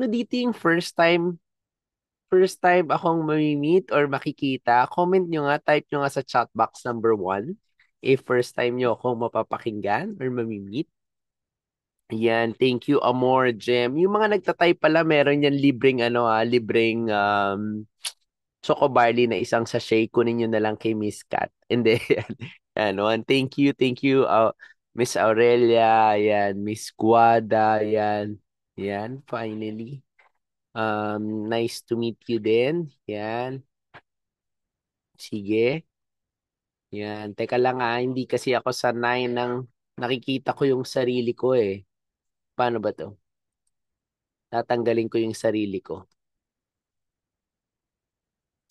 sino dito yung first time akong mamimit or makikita? Comment nyo nga, type nyo nga sa chat box number 1 if first time nyo akong mapapakinggan or mamimit. Yan, thank you, Amor, Jem. Yung mga nagtatype pala, meron yan libreng libreng Choco Barley na isang sachet. Kunin nyo na lang kay Miss Cat. And then, ano, and thank you, Miss Aurelia, yan, Miss Guada, yan, yan, finally. Nice to meet you din. Yan, sige. Yan, teka lang hindi kasi ako sanay ng nakikita ko yung sarili ko eh. Paano ba to? Tatanggalin ko yung sarili ko.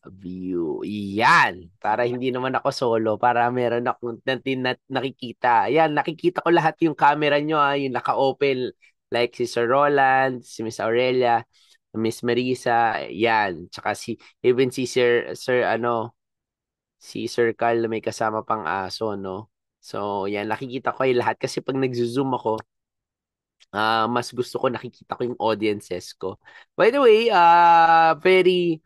View. Yan. Para hindi naman ako solo. Para meron akong nakikita. Yan. Nakikita ko lahat yung camera nyo. Yung naka-open. Like si Sir Roland, si Miss Aurelia, Miss Marisa. Yan. Tsaka even si si Sir Carl na may kasama pang aso, no? So, yan. Nakikita ko yung lahat. Kasi pag nag-zoom ako, mas gusto ko nakikita ko yung audiences ko. By the way, very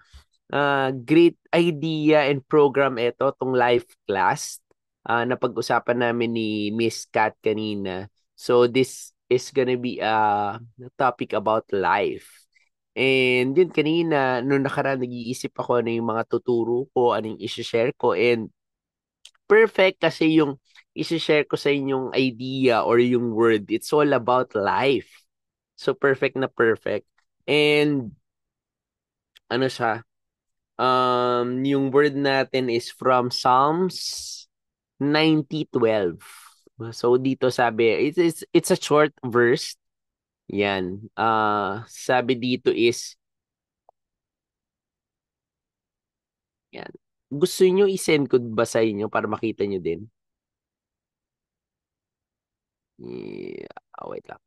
great idea and program ito, tong live class na pag-usapan namin ni Miss Kat kanina. So this is gonna be a topic about life. And yun kanina, nung nakaraan nag-iisip ako ano yung mga tuturo ko, anong isi-share ko. And perfect kasi yung isi-share ko sa inyong idea or yung word, it's all about life. So perfect na perfect. And ano siya, yung word natin is from Psalms 90:12. So dito sabi, it's a short verse. Yan. Sabi dito is, yan. Gusto niyo i-send ko ba sa inyo para makita niyo din? Yeah, wait lang.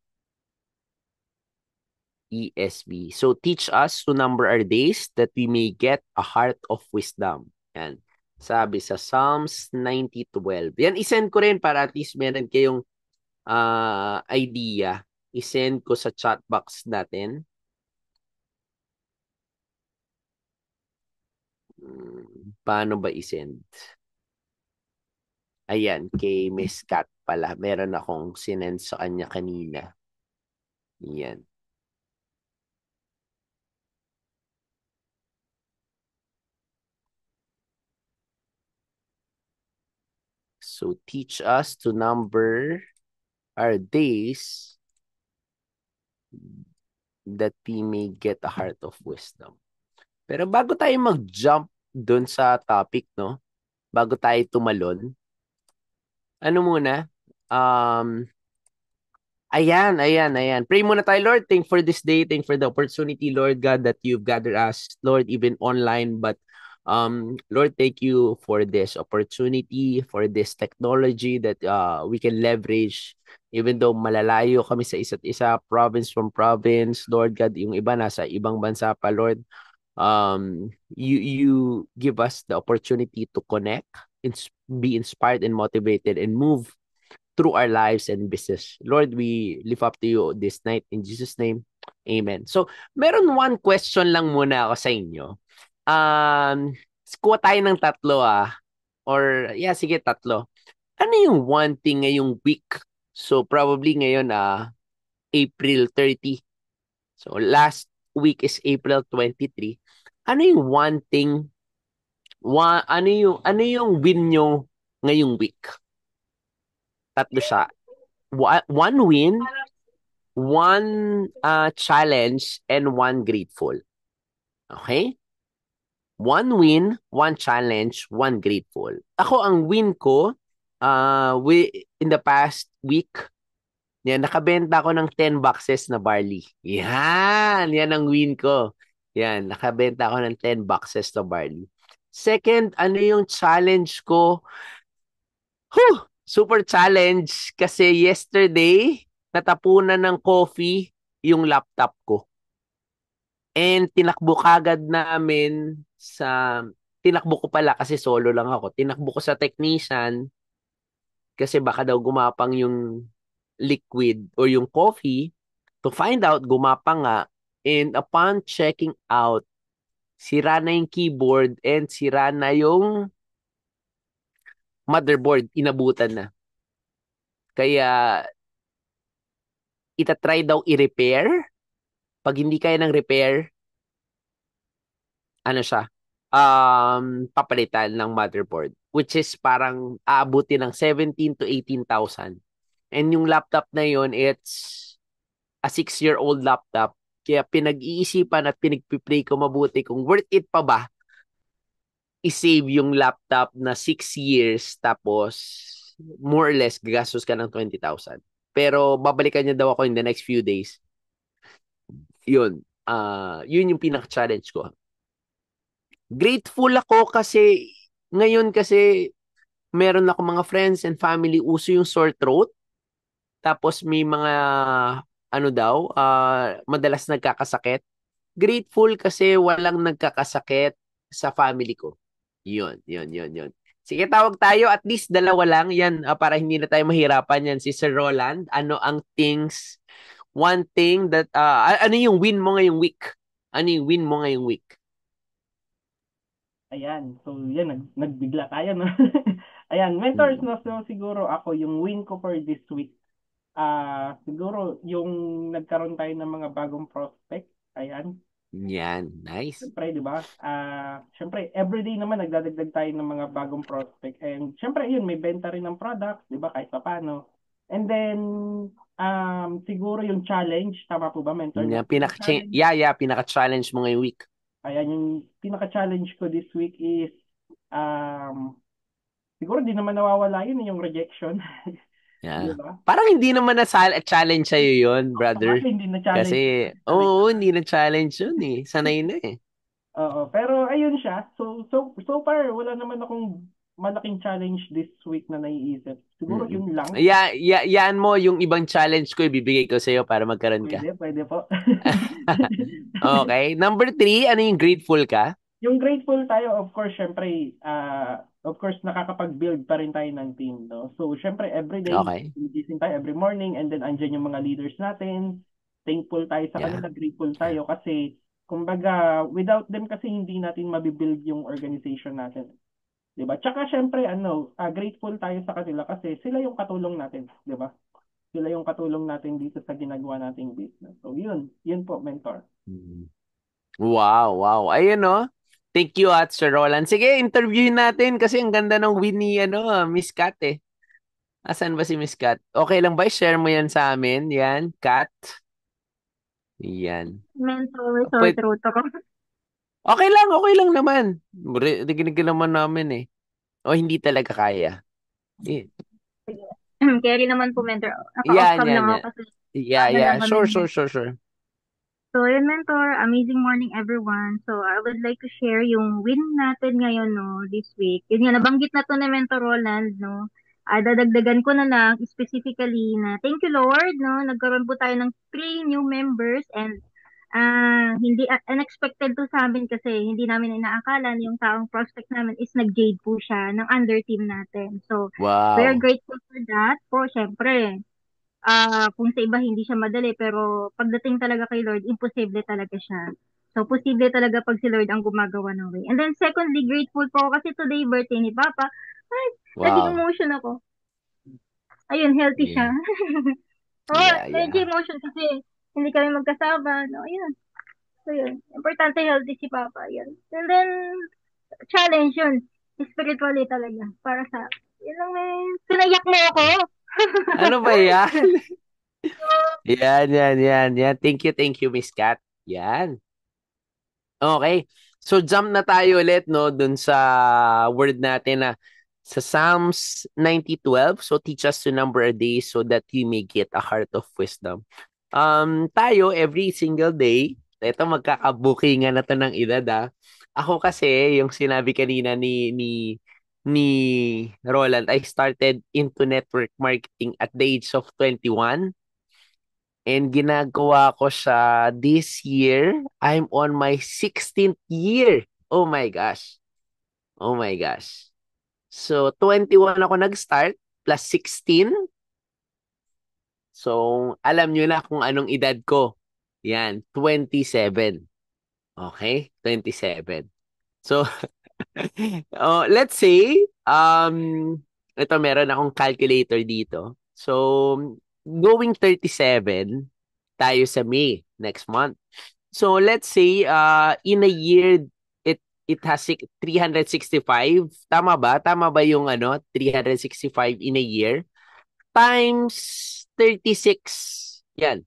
ESV. So teach us to number our days that we may get a heart of wisdom. Yan. Sabi sa Psalms 90:12. Yan, i-send ko rin para at least meron kayong idea. I-send ko sa chat box natin. Paano ba i-send? Ayan, kay Miss Cat pala. Meron akong sinend sa kanya kanina. Yan. So, teach us to number our days that we may get a heart of wisdom. Pero bago tayo mag-jump dun sa topic, no? Bago tayo tumalon, ano muna? Um, ayan. Pray muna tayo, Lord. Thank for this day. Thank for the opportunity, Lord God, that you've gathered us, Lord, even online. But Lord, thank you for this opportunity, for this technology that we can leverage. Even though malalayo kami sa isa't isa, province from province, Lord God, yung iba nasa ibang bansa pa, Lord. You give us the opportunity to connect, be inspired and motivated, and move through our lives and business. Lord, we lift up to you this night in Jesus' name. Amen. So, meron one question lang muna ako sa inyo. Um, Kuha tayo ng tatlo Or, yeah, sige, tatlo. Ano yung one thing ngayong week? So, probably ngayon April 30. So, last week is April 23. Ano yung one thing, ano yung win nyo ngayong week? Tatlo siya. One win, one challenge, and one grateful. Okay? One win, one challenge, one grateful. Ako, ang win ko, in the past week, yan, nakabenta ako ng 10 boxes na barley. Yan ang win ko. Yan, nakabenta ako ng 10 boxes na barley. Second, ano yung challenge ko? Super challenge kasi yesterday, natapunan ng coffee yung laptop ko. And tinakbo kagad namin tinakbo ko pala kasi solo lang ako. Tinakbo ko sa technician kasi baka daw gumapang yung liquid o yung coffee. To find out, gumapang nga. And upon checking out, sira na yung keyboard and sira na yung motherboard. Inabutan na. Kaya, itatry daw i-repair. Pag hindi kaya ng repair, ano siya, papalitan ng motherboard. Which is parang aabuti ng 17 to 18,000. And yung laptop na yun, it's a 6-year-old laptop. Kaya pinag-iisipan at pinagpipray ko mabuti kung worth it pa ba i-save yung laptop na 6 years tapos more or less gagastos ka ng 20,000. Pero babalikan niya daw ako in the next few days. Yun. Yun yung pinaka-challenge ko. Grateful ako kasi ngayon kasi meron ako mga friends and family uso yung sore throat. Tapos may mga ano daw, madalas nagkakasakit. Grateful kasi walang nagkakasakit sa family ko. Yun. Sige, tawag tayo. At least dalawa lang. Yan, para hindi na tayo mahirapan yan. Si Sir Roland, ano ang one thing that, ano yung win mo ngayong week? Ano yung win mo ngayong week? Ayan. So, yan, nagbigla tayo, no? Ayan, mentors, Hmm. no? So, siguro ako, yung win ko for this week, siguro, yung nagkaroon tayo ng mga bagong prospect. Ayan. Yan, nice. Siyempre, di ba? Siyempre, everyday naman nagdadagdag tayo ng mga bagong prospect. And siyempre, yun, may benta rin ng products, di ba? Kahit pa paano. And then, siguro yung challenge, tama po ba, mentor? No? Yan, Yung challenge, pinaka-challenge mo ngayong week. ayan, yung pinaka-challenge ko this week is, um, siguro di naman nawawala yun, yung rejection. Di Yeah. ba? Parang hindi naman na challenge sa'yo yun, brother. Sabagay, hindi na challenge Kasi, talaga. oo, hindi na challenge yun eh. Sanay na eh. Oo, pero ayun siya. So far, wala naman akong malaking challenge this week na naiisip. Siguro Mm-mm. yun lang. Yaan mo yung ibang challenge ko, ibibigay ko sa'yo para magkaroon ka. Pwede po. Okay. Number 3, ano yung grateful ka? Yung grateful tayo, of course, syempre, of course, nakakapag-build pa rin tayo ng team, no? So, syempre, every day, Okay. gising tayo every morning, and then andyan yung mga leaders natin. Thankful tayo sa Yeah. kanila, grateful tayo kasi, kumbaga, without them kasi hindi natin mabibuild yung organization natin. 'Di ba? Tsaka syempre grateful tayo sa kanila kasi sila yung katulong natin, 'di ba? Sila yung katulong natin dito sa ginagawa nating business. So yun po mentor. Mm. Wow, wow. Ayun no. Thank you at Sir Roland. Sige, interviewin natin kasi ang ganda ng win ni Miss Kat eh. Asan ba si Miss Kat? Okay lang ba? Share mo yan sa amin. Yan, Kat. Yan. Mentor, sore Pwede, throat ako. okay lang naman. Diginig naman namin eh. O hindi talaga kaya. Eh, Sige. Carry naman po mentor. Naka-off yan, cam yan, lang ako yan. kasi Yeah, aga yeah. lang kami. Sure. So, yun, mentor. Amazing morning, everyone. So, I would like to share yung win natin ngayon, no, this week. Yun nga, nabanggit na to ni Mentor Roland, no. Dadagdagan ko na lang specifically na thank you, Lord, no. Nagkaroon po tayo ng 3 new members and hindi unexpected to sa amin kasi hindi namin inaakala na yung taong prospect namin is nag-jade po siya ng under team natin. So, we're Wow. grateful for that po, syempre kung sa iba hindi siya madali, pero pagdating talaga kay Lord, imposible talaga siya. So, posible talaga pag si Lord ang gumagawa ng way. And then, secondly, grateful po ako kasi today, birthday ni Papa. Ay, naging Wow. emotion ako. Ayun, healthy siya. Yeah. Oh, medyo Yeah. emotion kasi hindi kami magkasama. No, ayun. So, yun. Importante healthy si Papa. Yun. And then, challenge yun. Spiritually talaga. Para sa, yun lang may, pinayak mo ako. Ano ba yan? Yan. Thank you, Miss Kat. Yan. Okay. So jump na tayo ulit no dun sa word natin na sa Psalms 90:12. So teach us to number a day so that we may get a heart of wisdom. Tayo every single day, ito magkakabukingan na to ng edad ah. Ako kasi yung sinabi kanina ni Roland, I started into network marketing at the age of 21. And ginagawa ko siya this year. I'm on my 16th year. Oh my gosh. Oh my gosh. So, 21 ako nag-start plus 16. So, alam nyo na kung anong edad ko. Yan, 27. Okay? 27. So, oh, let's say, ito meron akong calculator dito. So, going 37 tayo sa May next month. So, let's say, in a year, it has 365. Tama ba? Tama ba yung 365 in a year? Times 36. Yan.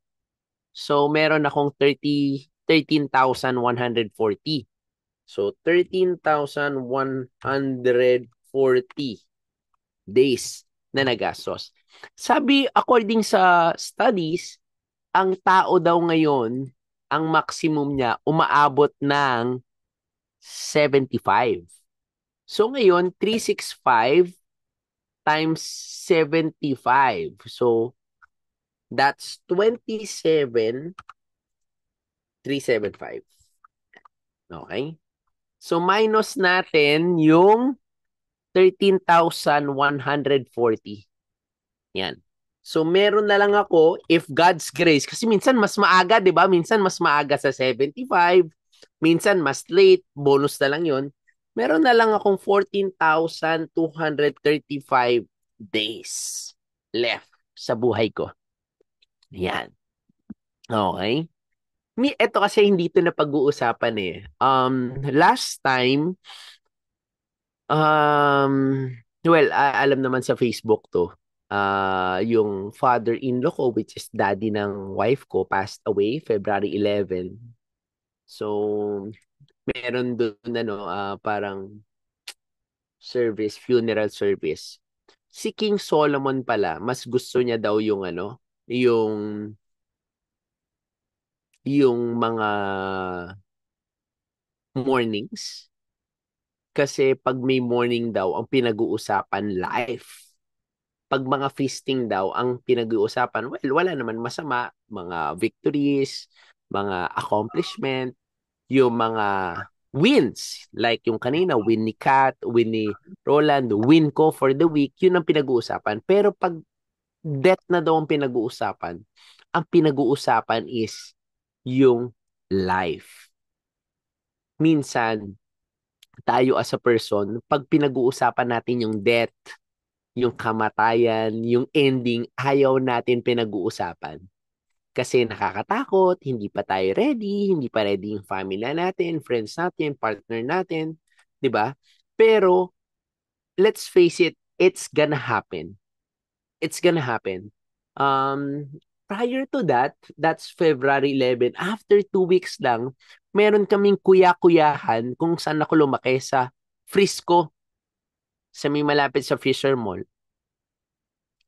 So, meron akong 13,140. So, 13,140 days na nagastos. Sabi, according sa studies, ang tao daw ngayon, ang maximum niya, umaabot ng 75. So, ngayon, 365 times 75. So, that's 27,375. Okay? So, minus natin yung 13,140. Yan. So, meron na lang ako, if God's grace, kasi minsan mas maaga, di ba? Minsan mas maaga sa 75, minsan mas late, bonus na lang yon. Meron na lang akong 14,235 days left sa buhay ko. Yan. Okay? Ito kasi hindi ito na pag-uusapan eh. Last time, well, alam naman sa Facebook to. Yung father-in-law ko, which is daddy ng wife ko, passed away February 11. So, meron doon parang funeral service. Si King Solomon pala, mas gusto niya daw yung yung mga mornings. Kasi pag may morning daw, ang pinag-uusapan life. Pag mga feasting daw, ang pinag-uusapan, well, wala naman masama. Mga victories, mga accomplishment, yung mga wins. Like yung kanina, win ni Kat, win ni Roland, win ko for the week, yun ang pinag-uusapan. Pero pag death na daw ang pinag-uusapan is yung life. Minsan, tayo as a person, pag pinag-uusapan natin yung death, yung kamatayan, yung ending, ayaw natin pinag-uusapan. Kasi nakakatakot, hindi pa tayo ready, hindi pa ready yung family natin, friends natin, partner natin, 'di ba? Pero let's face it, it's gonna happen. It's gonna happen. Um Prior to that, that's February 11. After 2 weeks lang, meron kaming kuya-kuyahan kung saan ako lumaki sa Frisco, sa may malapit sa Fisher Mall.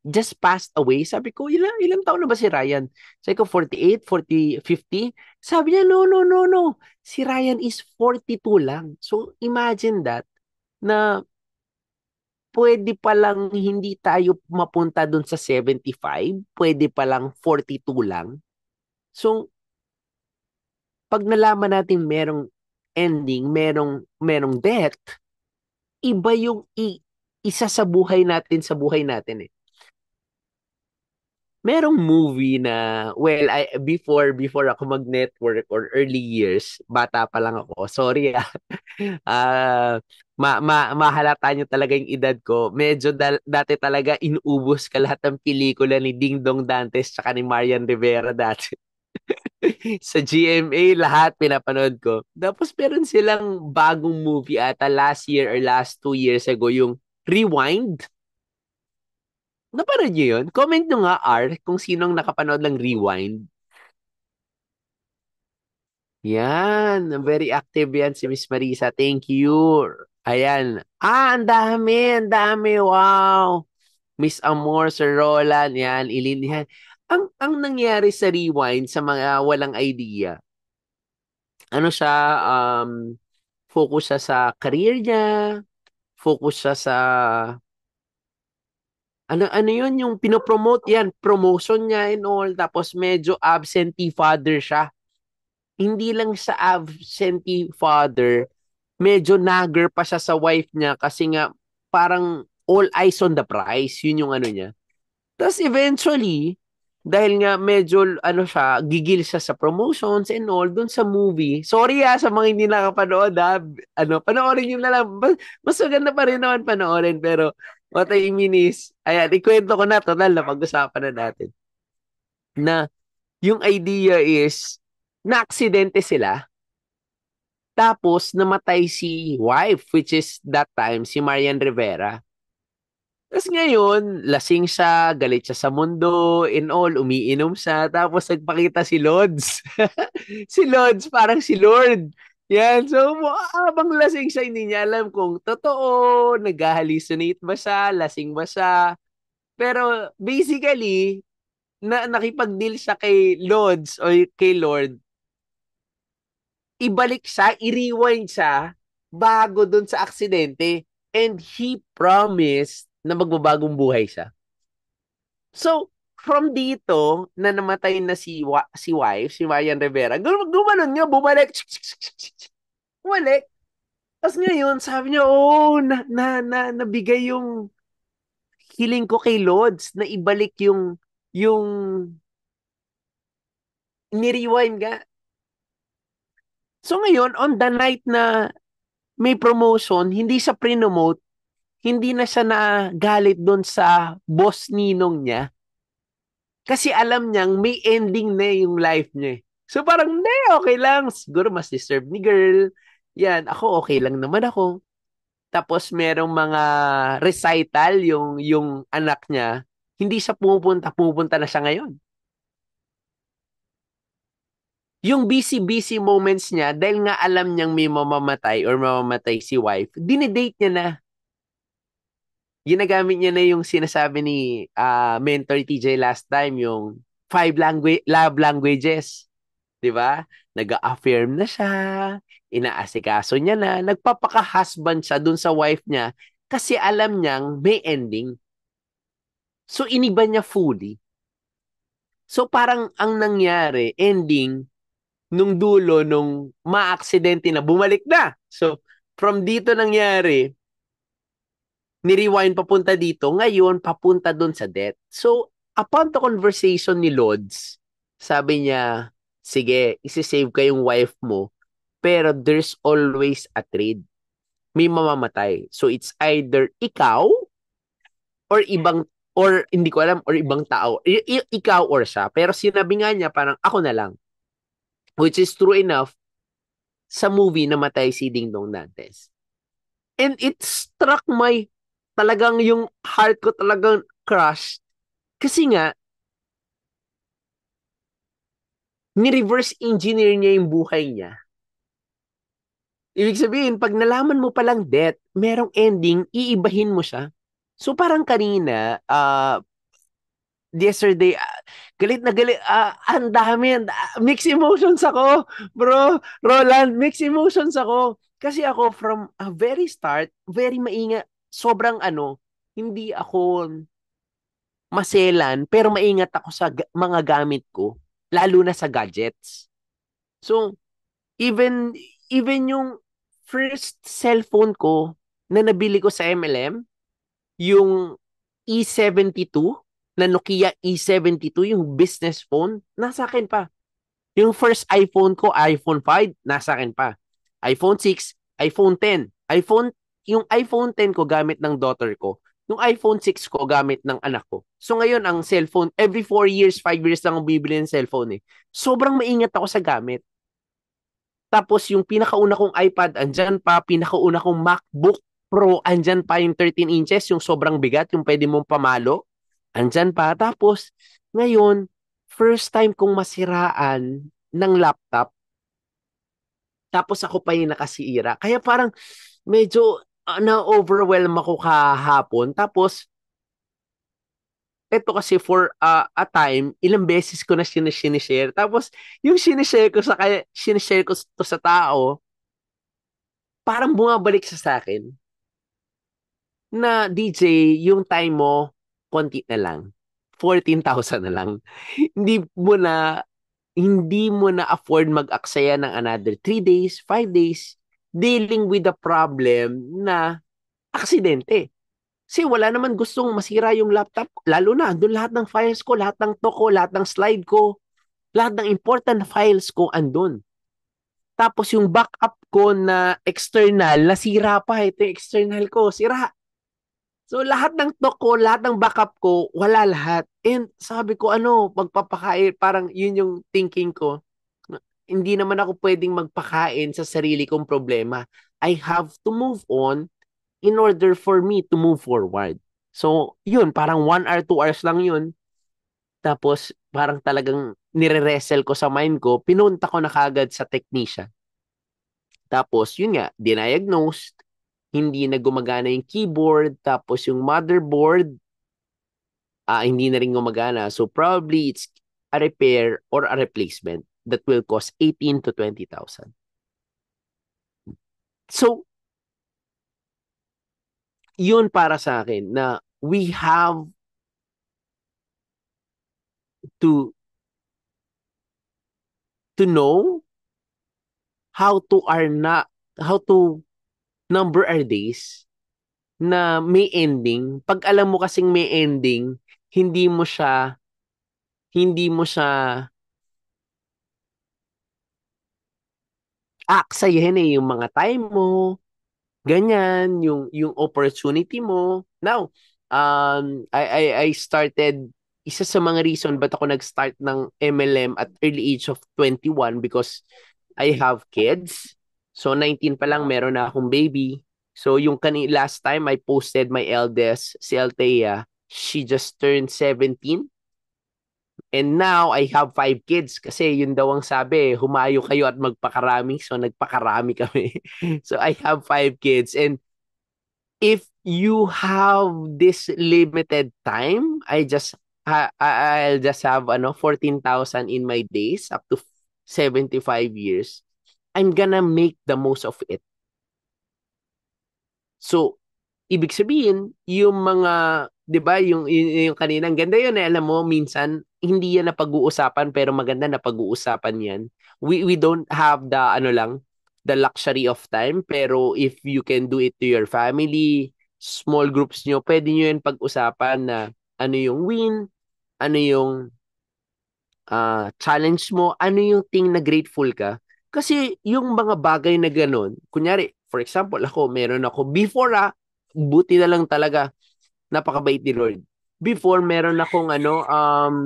Just passed away. Sabi ko, ilang taon na ba si Ryan? Sabi ko, 48, 40, 50. Sabi niya, no, no, no, no. Si Ryan is 42 lang. So, imagine that, na pwede pa lang hindi tayo mapunta dun sa 75, pwede pa lang 42 lang. So, pag nalaman natin merong ending, merong death, iba yung isa sa buhay natin eh. Merong movie na, well, before ako mag-network or early years, bata pa lang ako. Sorry ah. Mahalata nyo talaga yung edad ko. Medyo dati talaga inubos ka lahat ng pelikula ni Ding Dong Dantes tsaka ni Marian Rivera dati. Sa GMA, lahat pinapanood ko. Tapos meron silang bagong movie ata last year or last 2 years ago, yung Rewind. Napanood nyo yun? Comment nyo nga, R, kung sinong nakapanood ng Rewind. Yan, very active yan si Miss Marisa. Thank you. Ayan. Ang dami. Wow. Miss Amor, Sir Roland, yan, Ilin, yan. Ang nangyari sa Rewind, sa mga walang idea, ano siya, focus siya sa career niya, focus siya sa, ano yun, yung pinopromote yan, promotion niya and all, tapos medyo absentee father siya. Hindi lang sa absentee father, medyo nagger pa siya sa wife niya kasi nga parang all eyes on the prize. Yun yung ano niya. Tapos eventually, dahil nga medyo ano siya, gigil siya sa promotions and all doon sa movie. Sorry sa mga hindi nakapanood Ano, panoorin niyo na lang. Mas maganda pa rin naman panoorin pero what I mean is, ayan, ikwento ko na total na pag-usapan na natin. Na yung idea is na-aksidente sila tapos namatay si wife which is that time si Marian Rivera. Tapos ngayon, lasing siya, galit siya sa mundo, in all, umiinom siya, tapos nagpakita si Lods. Si Lods, parang si Lord. Yan, so habang lasing siya, hindi niya alam kung totoo, nag-hallucinate ba siya, lasing ba siya. Pero basically, nakipag-deal siya kay Lods o kay Lord, ibalik siya, i-rewind siya bago dun sa aksidente. And he promised na magbabagong buhay siya. So, from dito, na namatay na si wife, si Marian Rivera, gumanon nga, bumalik. Bumalik. Tapos ngayon, sabi niya, oh, nabigay yung hiling ko kay Lods, na ibalik yung ni-rewind nga. So ngayon, on the night na may promotion, hindi siya pre-promote, hindi na siya nagalit doon sa boss ninong niya. Kasi alam niyang may ending na yung life niya. So parang, hindi, okay lang. Siguro mas deserve ni girl. Yan, ako okay lang naman ako. Tapos merong mga recital yung anak niya. Hindi siya pupunta na siya ngayon. Yung busy-busy moments niya, dahil nga alam niyang may mamamatay or mamamatay si wife, dinedate niya na. Ginagamit niya na yung sinasabi ni Mentor TJ last time, yung love languages. 'Di ba? Nag-affirm na siya, inaasikaso niya na, nagpapaka-husband siya dun sa wife niya kasi alam niyang may ending. So iniba niya fully. So parang ang nangyari, ending, nung dulo, nung maaksidente na, bumalik na. So from dito nangyari, ni-rewind papunta dito, ngayon papunta dun sa death. So upon the conversation ni Lods, sabi niya, sige, isi-save ko yung wife mo, pero there's always a trade. May mamamatay. So it's either ikaw or ibang or hindi ko alam or ibang tao. Ikaw or siya. Pero sinabi nga niya parang ako na lang. Which is true enough sa movie na matay si Ding Dong Dantes. And it struck my talagang yung heart ko talagang crush. Kasi nga ni-reverse engineer niya yung buhay niya. Ibig sabihin, pag nalaman mo palang death, merong ending, iibahin mo siya. So parang kanina, yesterday, galit na galit, ang dami, mixed emotions ako, bro, Roland, mixed emotions ako. Kasi ako from a very start, very maingat, sobrang hindi ako maselan, pero maingat ako sa mga gamit ko, lalo na sa gadgets. So, even even yung first cellphone ko na nabili ko sa MLM, yung E72 na Nokia E72, yung business phone, nasa akin pa. Yung first iPhone ko, iPhone 5, nasa akin pa. iPhone 6, iPhone 10. Yung iPhone 10 ko gamit ng daughter ko. Yung iPhone 6 ko gamit ng anak ko. So ngayon, ang cellphone, every 4 years, 5 years lang ako bibili ng cellphone eh. Sobrang maingat ako sa gamit. Tapos yung pinakauna kong iPad, andyan pa. Pinakauna kong MacBook Pro, andyan pa yung 13 inches, yung sobrang bigat, yung pwede mong pamalo. Andyan pa. Tapos, ngayon, first time kong masiraan ng laptop, tapos ako pa yung nakasira. Kaya parang medyo na-overwhelm ako kahapon. Tapos, eto kasi for a time, ilang beses ko na sinishare. Tapos, yung sinishare ko to sa tao, parang bumabalik sa akin na DJ, yung time mo, konti na lang. 14,000 na lang. Hindi mo na hindi mo na afford mag-aksaya ng another 3 days, 5 days dealing with the problem na aksidente. Kasi wala naman gustong masira yung laptop. Lalo na, andun lahat ng files ko, lahat ng to ko, lahat ng slide ko, lahat ng important files ko andun. Tapos yung backup ko na external, nasira pa. Ito yung external ko, sira. So lahat ng to ko, lahat ng backup ko, wala lahat. And sabi ko, magpapakain, parang yun yung thinking ko. Hindi naman ako pwedeng magpakain sa sarili kong problema. I have to move on in order for me to move forward. So, yun, parang 1 hour, 2 hours lang yun. Tapos, parang talagang nire-wrestle ko sa mind ko, pinunta ko na kagad sa technician. Tapos, yun nga, diagnosed, hindi na gumagana yung keyboard, tapos yung motherboard, hindi na rin gumagana. So, probably it's a repair or a replacement that will cost 18 to 20,000. So, yun para sa akin na we have to know how to number our days na may ending. Pag alam mo kasing may ending, hindi mo siya hindi mo siya aksayahin yung mga time mo, ganyan, yung opportunity mo. Now, I started isa sa mga reason ba't ako nag-start ng MLM at early age of 21 because I have kids. So 19 pa lang meron na akong baby. So yung last time I posted my eldest, si Althea, she just turned 17. And now I have 5 kids kasi yun daw ang sabi, humayo kayo at magpakarami. So nagpakarami kami. So I have 5 kids and if you have this limited time, I'll just have 14,000 in my days up to 75 years. I'm gonna make the most of it. So, ibig sabihin, yung mga, 'di ba, yung kanina, ang ganda yun alam mo, minsan hindi yan na pag-uusapan pero maganda na pag-uusapan yan. We don't have the the luxury of time, pero if you can do it to your family, small groups nyo, pwede nyo yan pag-usapan na ano yung win, ano yung challenge mo, ano yung thing na grateful ka. Kasi yung mga bagay na ganun, kunyari, for example, meron ako, before buti na lang talaga, napakabait ni Lord. Before, meron akong um,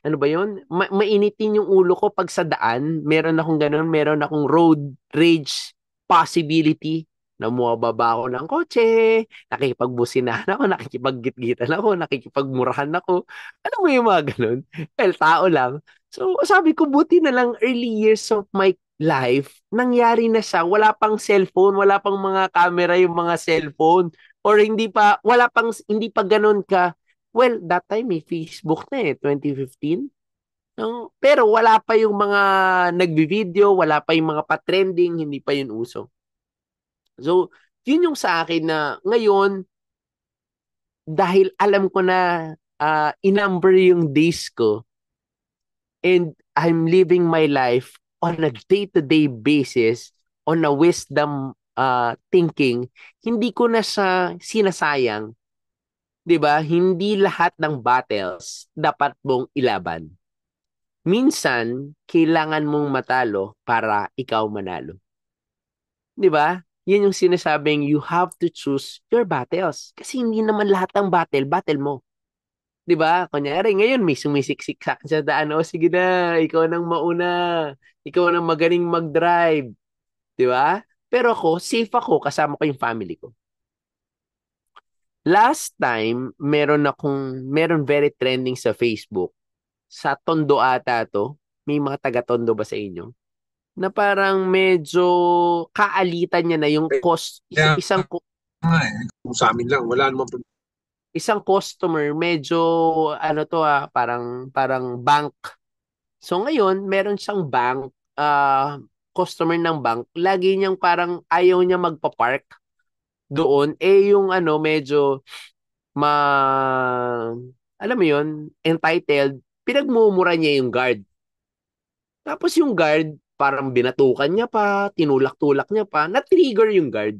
ano ba yun? Mainitin yung ulo ko pag sa daan. Meron akong ganun. Meron akong road rage possibility na bumababa ako ng kotse, nakikipagbusinahan ako, nakikipaggitgitan ako, nakikipagmurahan ako. Alam mo yung mga ganun? Well, tao lang. So, sabi ko, buti na lang early years of my life, nangyari na siya. Wala pang cellphone, wala pang mga camera yung mga cellphone. Or hindi pa ganun ka. Well, that time may Facebook na 2015. No? Pero wala pa yung mga nagbi-video, wala pa yung mga pa-trending, hindi pa yun uso. So, yun yung sa akin na ngayon, dahil alam ko na in-number yung days ko and I'm living my life on a day-to-day basis, on a wisdom thinking, hindi ko na siya sinasayang. 'Di ba? Hindi lahat ng battles dapat mong ilaban. Minsan, kailangan mong matalo para ikaw manalo. 'Di ba? Yan yung sinasabing you have to choose your battles. Kasi hindi naman lahat ng battle mo. 'Di ba? Kunyari, ngayon may sumisiksik sa akin sa daan. O sige na, ikaw nang mauna. Ikaw nang magaling mag-drive. 'Di ba? Pero ako, safe ako kasama ko yung family ko. Last time, meron very trending sa Facebook. Sa Tondo ata to. May mga taga-Tondo ba sa inyo? Na parang medyo kaalitan niya na yung Kaya kung sa amin lang, wala naman isang customer medyo parang bank. So ngayon, meron siyang bank, customer ng bank, lagi niyang parang ayaw niya magpa-park doon. Yung medyo ma alam mo yun, entitled, pinagmumura niya yung guard. Tapos yung guard, parang binatukan niya pa, tinulak-tulak niya pa, na-trigger yung guard.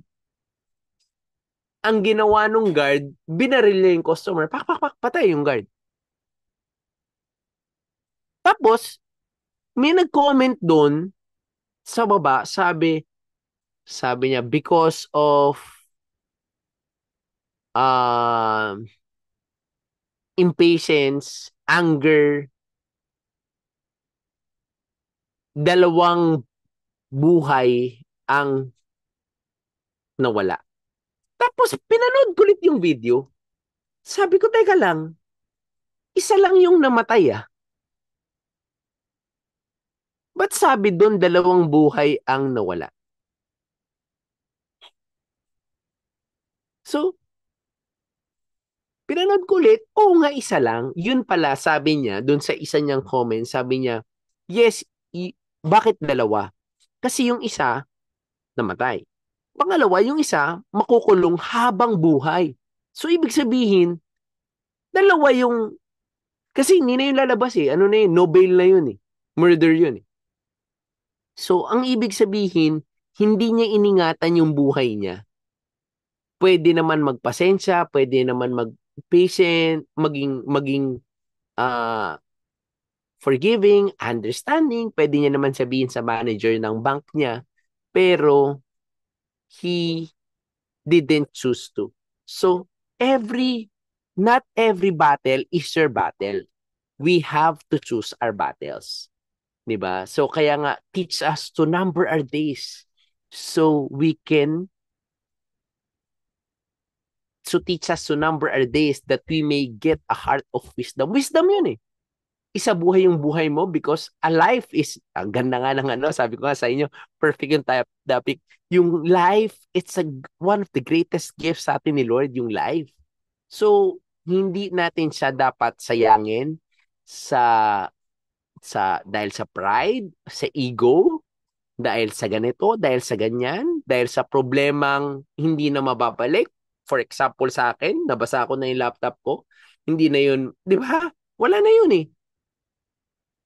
Ang ginawa nung guard, binaril niya yung customer, pak, pak, pak, patay yung guard. Tapos, may nag-comment doon sa baba, sabi niya, because of uh, impatience, anger, dalawang buhay ang nawala. Tapos, pinanood ko ulit yung video. Sabi ko, teka lang, isa lang yung namatay ah. Ba't sabi doon dalawang buhay ang nawala? So, pinanood ko ulit, oo nga isa lang. Yun pala, sabi niya, doon sa isa niyang comment, sabi niya, yes, bakit dalawa? Kasi yung isa, namatay. Pangalawa, yung isa, makukulong habang buhay. So, ibig sabihin, dalawa yung, kasi hindi na yung lalabas eh. Ano na yun? No bail na yun eh. Murder yun eh. So, ang ibig sabihin, hindi niya iningatan yung buhay niya. Pwede naman magpasensya, pwede naman mag-patient, maging uh, forgiving, understanding, pwede niya naman sabihin sa manager ng bank niya, pero he didn't choose to. So, not every battle is your battle. We have to choose our battles. Diba? So, kaya nga, teach us to number our days so we can teach us to number our days that we may get a heart of wisdom. Wisdom yun eh. Isa buhay yung buhay mo because a life is, ang ganda nga ng ano, sabi ko nga sa inyo, perfect yung topic. Yung life, it's one of the greatest gifts sa atin ni Lord, yung life. So, hindi natin siya dapat sayangin dahil sa pride, sa ego, dahil sa ganito, dahil sa ganyan, dahil sa problemang hindi na mababalik. For example sa akin, nabasa ko na yung laptop ko, hindi na yun, di ba? Wala na yun eh.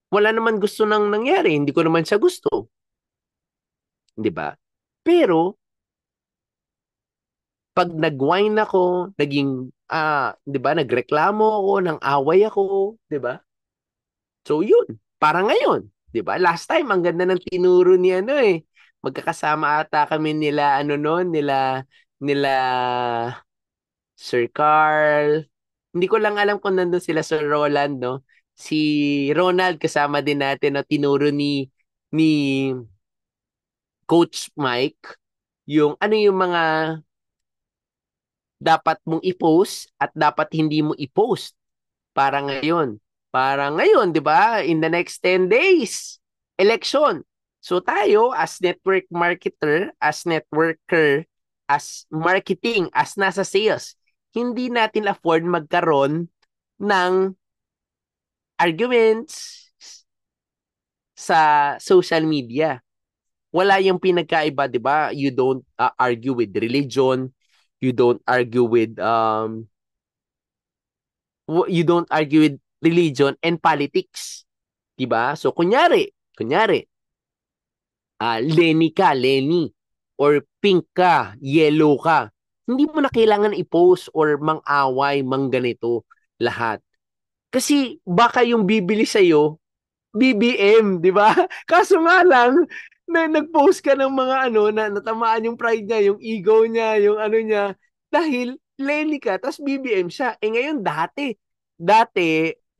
Wala naman gusto nang nangyari, hindi ko naman siya gusto. Di ba? Pero, pag nag-whine ako, di ba, nagreklamo ako, nang away ako, di ba? So yun, para ngayon, 'di ba? Last time ang ganda ng tinuro ni ano eh. Magkakasama ata kami nila ano noon, nila Sir Carl. Hindi ko lang alam kung nandun sila Sir Roland, no? Si Ronald kasama din natin, no? Tinuro ni Coach Mike yung ano yung mga dapat mong i-post at dapat hindi mo i-post para ngayon. Para ngayon, 'di ba? In the next 10 days, election. So tayo as network marketer, as networker, as marketing, as nasa sales, hindi natin afford magkaroon ng arguments sa social media. Wala yung pinagkaiba, 'di ba? You don't argue with religion, you don't argue with religion and politics. 'Di ba? So kunyari, Lenny or pink ka, yellow ka. Hindi mo na kailangan i-post or mang-away, mang-ganito lahat. Kasi baka yung bibili sa'yo, BBM, di ba? Kaso nga lang, nag-post ka ng mga ano, na natamaan yung pride niya, yung ego niya, yung ano niya, dahil Lenny ka, tapos BBM siya. Eh ngayon, dati,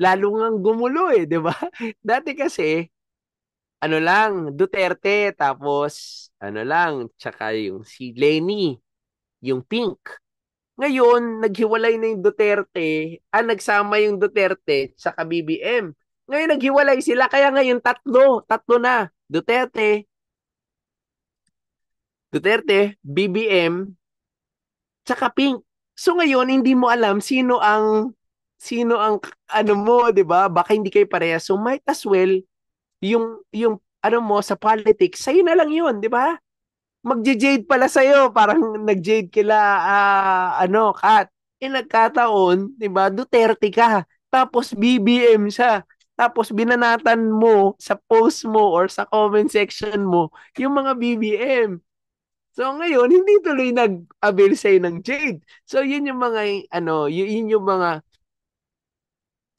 lalo ngang gumulo eh, di ba? Dati kasi, ano lang, Duterte, tapos, ano lang, tsaka yung si Lenny, yung pink. Ngayon, naghiwalay na yung Duterte, nagsama yung Duterte, tsaka BBM. Ngayon, naghiwalay sila, kaya ngayon, tatlo na. Duterte, BBM, tsaka pink. So ngayon, hindi mo alam sino ang ano mo, 'di ba? Baka hindi kayo pareha. So might as well yung ano mo sa politics, sa'yo na lang 'yun, 'di ba? Magje-jade pala sa'yo, parang nag-jade kila Kat. Nagkataon, 'di ba? Duterte ka. Tapos BBM siya. Tapos binanatan mo sa post mo or sa comment section mo yung mga BBM. So ngayon, hindi tuloy nag-avail sa'yo ng Jade. So yun yung mga, yun yung mga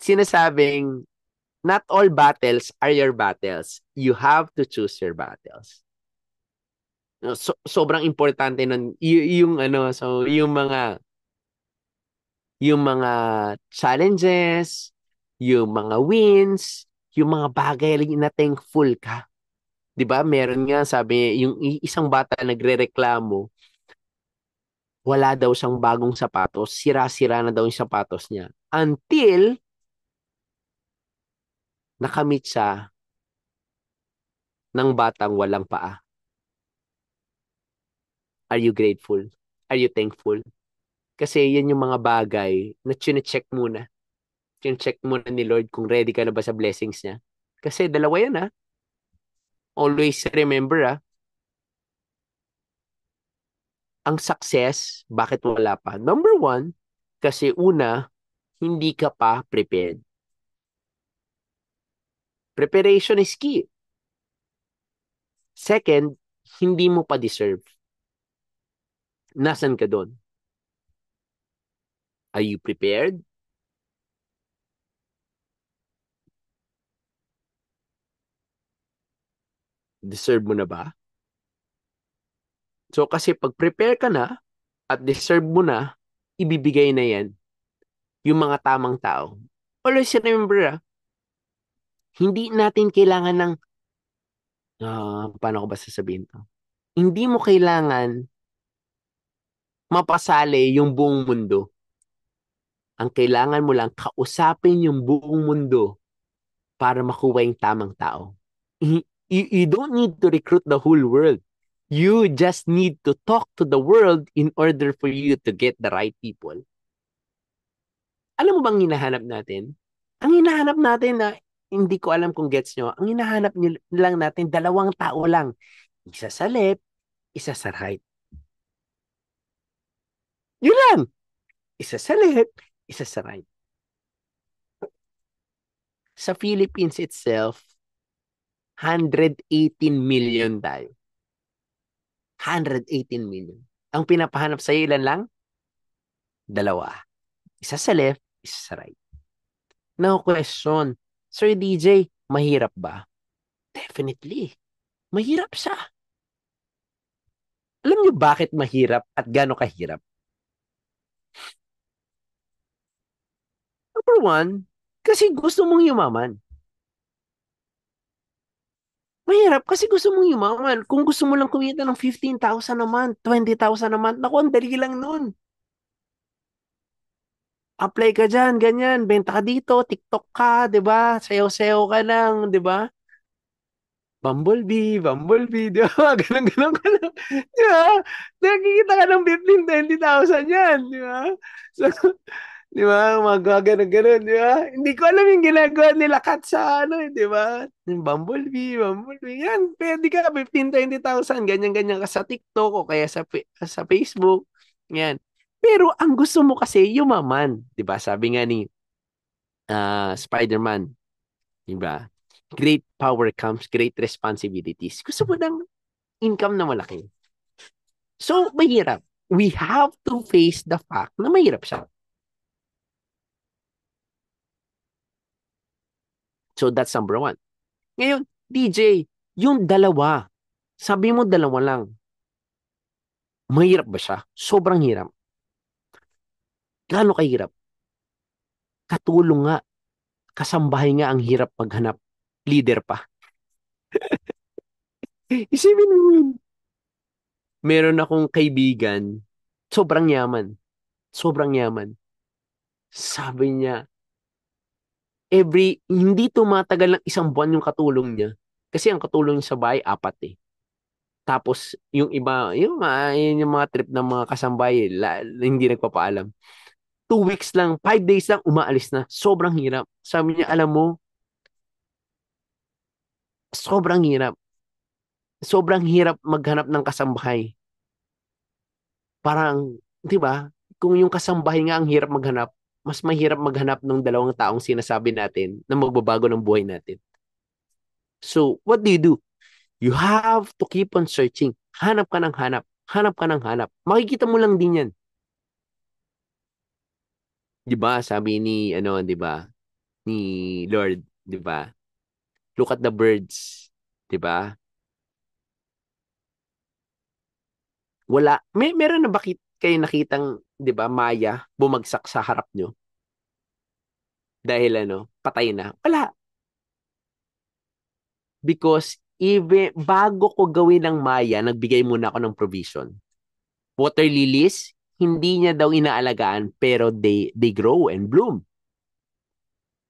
sinasabing, not all battles are your battles. You have to choose your battles. So, sobrang importante nun, yung so yung mga challenges, yung mga wins, yung mga bagay na thankful ka. 'Di ba? Meron nga sabi yung isang bata nagrereklamo, wala daw siyang bagong sapatos, sira-sira na daw yung sapatos niya. Until nakamit siya ng batang walang paa. Are you grateful? Are you thankful? Kasi yan yung mga bagay na chine-check muna. Chine-check muna ni Lord kung ready ka na ba sa blessings niya. Kasi dalawa yan ha. Always remember ang success, bakit wala pa? Number one, kasi una, hindi ka pa prepared. Preparation is key. Second, hindi mo pa deserve. Nasaan ka doon? Are you prepared? Deserve mo na ba? So kasi pag prepare ka na at deserve mo na, ibibigay na yan yung mga tamang tao. Always remember hindi natin kailangan ng, paano ko ba sasabihin to? Hindi mo kailangan mapasali yung buong mundo. Ang kailangan mo lang kausapin yung buong mundo para makuha yung tamang tao. You don't need to recruit the whole world. You just need to talk to the world in order for you to get the right people. Alam mo bang hinahanap natin? Ang hinahanap natin na hindi ko alam kung gets nyo, ang hinahanap lang natin, dalawang tao lang. Isa sa left, isa sa right. Yun lang. Isa sa left, isa sa right. Sa Philippines itself, 118 million tayo. 118 million. Ang pinapahanap sa'yo, ilan lang? Dalawa. Isa sa left, isa sa right. Now question, Sir DJ, mahirap ba? Definitely. Mahirap siya. Alam niyo bakit mahirap at gaano kahirap? Number one, kasi gusto mong yumaman. Mahirap kasi gusto mong yumaman. Kung gusto mo lang kumita ng 15,000 a month, 20,000 a month, naku, ang dali lang nun. Apply ka dyan, ganyan, benta ka dito, TikTok ka, di ba? Sayaw-sayaw ka lang, di ba? Bumblebee, Bumblebee, di ba? Ganun-ganun ka lang. Di ba? Nakikita ka ng 15, 20,000 yan, di ba? So, di ba? Mga ganun, di ba? Hindi ko alam yung ginagawa nila cut sa ano, di ba? Yung Bumblebee, Bumblebee, yan. Pwede ka, 15, 20,000, ganyan-ganyan ka sa TikTok o kaya sa Facebook. Yan. Pero ang gusto mo kasi yumaman, 'di ba? Sabi nga ni Spider-Man, 'di ba? Great power comes great responsibilities. Gusto mo ng income na malaki. So, mahirap. We have to face the fact na mahirap siya. So, that's number one. Ngayon, DJ, yung dalawa, sabi mo dalawa lang, mahirap ba siya? Sobrang hirap. Gaano kahirap? Katulong nga, kasambahay nga ang hirap maghanap. Leader pa. Isipin mo yun. Meron akong kaibigan, sobrang yaman. Sobrang yaman. Sabi niya, hindi tumatagal ng isang buwan yung katulong niya. Kasi ang katulong niya sa bahay, 4 eh. Tapos, yung iba, yun yung mga trip ng mga kasambay, hindi nagpapaalam. 2 weeks lang, 5 days lang, umaalis na. Sobrang hirap. Sabi niya, alam mo, sobrang hirap. Sobrang hirap maghanap ng kasambahay. Parang, di ba? Kung yung kasambahay nga ang hirap maghanap, mas mahirap maghanap ng dalawang taong sinasabi natin na magbabago ng buhay natin. So, what do? You have to keep on searching. Hanap ka ng hanap. Hanap ka ng hanap. Makikita mo lang din yan. 'Di ba? Sabi ni ano, 'di ba? Ni Lord, 'di ba? Look at the birds, 'di ba? Meron na ba kayo nakitang, 'di ba, Maya bumagsak sa harap nyo dahil ano, patay na? Wala. Because even bago ko gawin ng Maya, nagbigay muna ako ng provision. Water lilies, hindi niya daw inaalagaan pero they grow and bloom.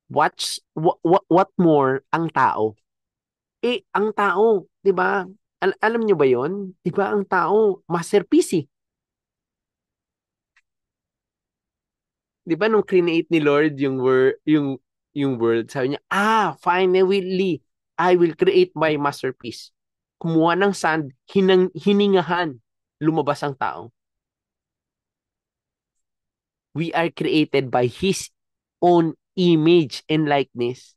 What more ang tao? Ang tao, 'di ba? Alam niyo ba 'yon? 'Di ba ang tao masterpiece eh. 'Di ba nung create ni Lord yung world, sabi niya, finally I will create my masterpiece. Kumuha ng sand, hiningahan, lumabas ang tao. We are created by His own image and likeness.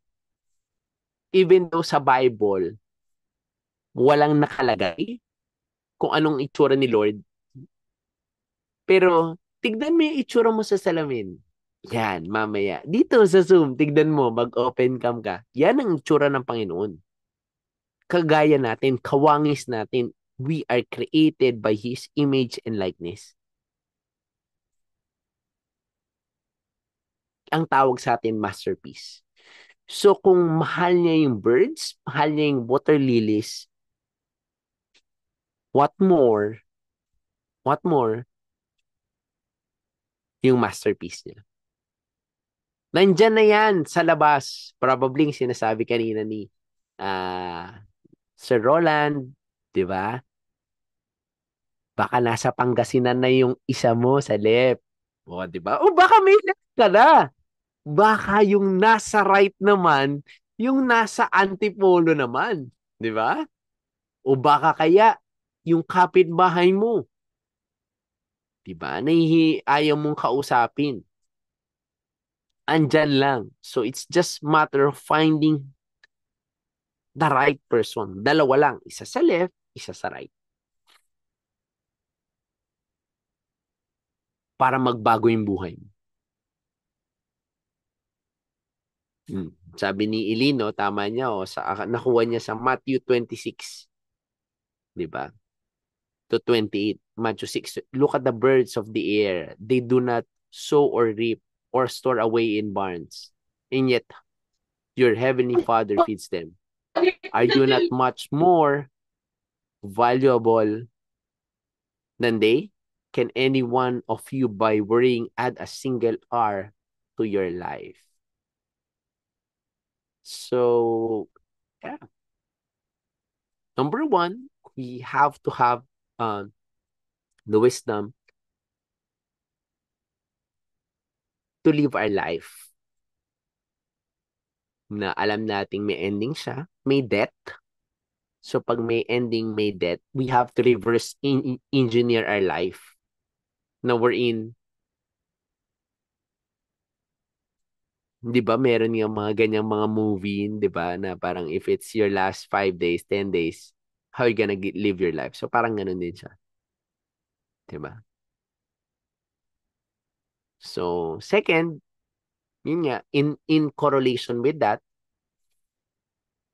Even though sa Bible, walang nakalagay kung anong itsura ni Lord. Pero, tignan mo yung itsura mo sa salamin. Yan, mamaya. Dito sa Zoom, tignan mo, mag-open cam ka. Yan ang itsura ng Panginoon. Kagaya natin, kawangis natin, we are created by His image and likeness. Ang tawag sa atin, masterpiece. So, kung mahal niya yung birds, mahal niya yung water lilies, what more yung masterpiece niya? Nandyan na yan sa labas. Probably sinasabi kanina ni Sir Roland, di ba? Baka nasa Pangasinan na yung isa mo sa left. O, di ba? O baka may left ka na. Baka yung nasa right naman, yung nasa antipolo naman. Di ba? O baka kaya yung kapitbahay mo. Di ba? Ayaw mong kausapin. Andyan lang. So it's just matter of finding the right person. Dalawa lang. Isa sa left, isa sa right. Para magbago yung buhay mo. Sabi ni Ilino, tama niya, nakuha niya sa Matthew 26. Di ba? To 28. Matthew 6. Look at the birds of the air. They do not sow or reap or store away in barns. And yet, your heavenly Father feeds them. Are you not much more valuable than they? Can any one of you by worrying add a single hour to your life? So, yeah. Number one, we have to have the wisdom to live our life na alam nating may ending siya, may death. So, pag may ending, may death, we have to reverse engineer our life na we're in. Di ba, meron yung mga ganyang mga movie, di ba, na parang if it's your last 5 days, 10 days, how you gonna live your life? So, parang ganun din siya. Di ba? So, second, yun nga, in correlation with that,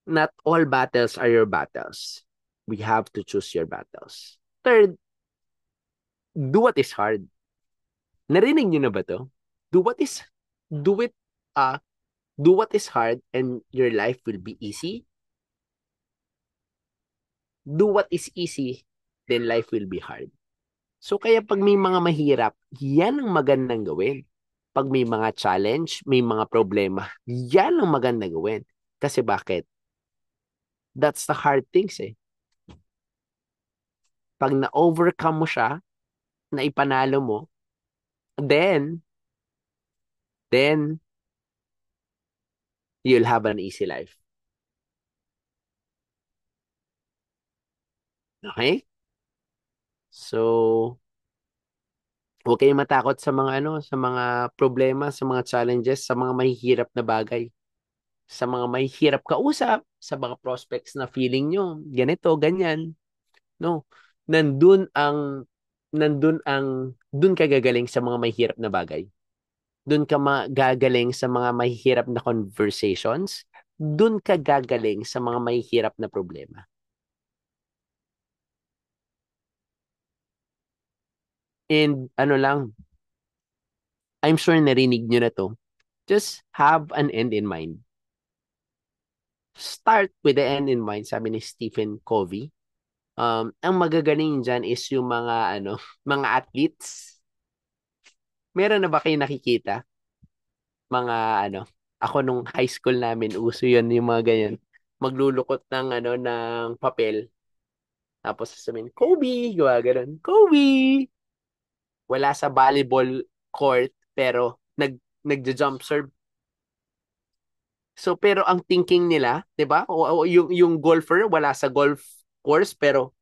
not all battles are your battles. We have to choose your battles. Third, do what is hard. Narinig nyo na ba to? Do what is, do it, do what is hard and your life will be easy. Do what is easy, then life will be hard. So kaya pag may mga mahirap, yan ang magandang gawin. Pag may mga challenge, may mga problema, yan ang magandang gawin. Kasi bakit? That's the hard things eh. Pag na-overcome mo siya, na ipanalo mo, then you'll have an easy life. Okay? So, Huwag kayong matakot sa mga sa mga problema, sa mga challenges, sa mga mahihirap na bagay, sa mga mahihirap kausap, sa mga prospects na feeling nyo, ganito, ganyan, no? Nandun ang, dun ka gagaling sa mga mahihirap na bagay. Dun ka gagaling sa mga mahihirap na conversations. Dun ka gagaling sa mga mahihirap na problema. And lang, I'm sure narinig nyo na to. Just have an end in mind. Start with the end in mind, sabi ni Stephen Covey. Ang magagaling dyan is yung mga, mga athletes. Meron na ba kayo nakikita? Mga, ako nung high school namin, uso yun yung mga ganyan. Maglulukot ng, ng papel. Tapos sasabihin, Kobe! Gawa ganun. Kobe! Wala sa volleyball court, pero nagja-jump serve. So, pero ang thinking nila, 'di ba? O yung golfer wala sa golf course pero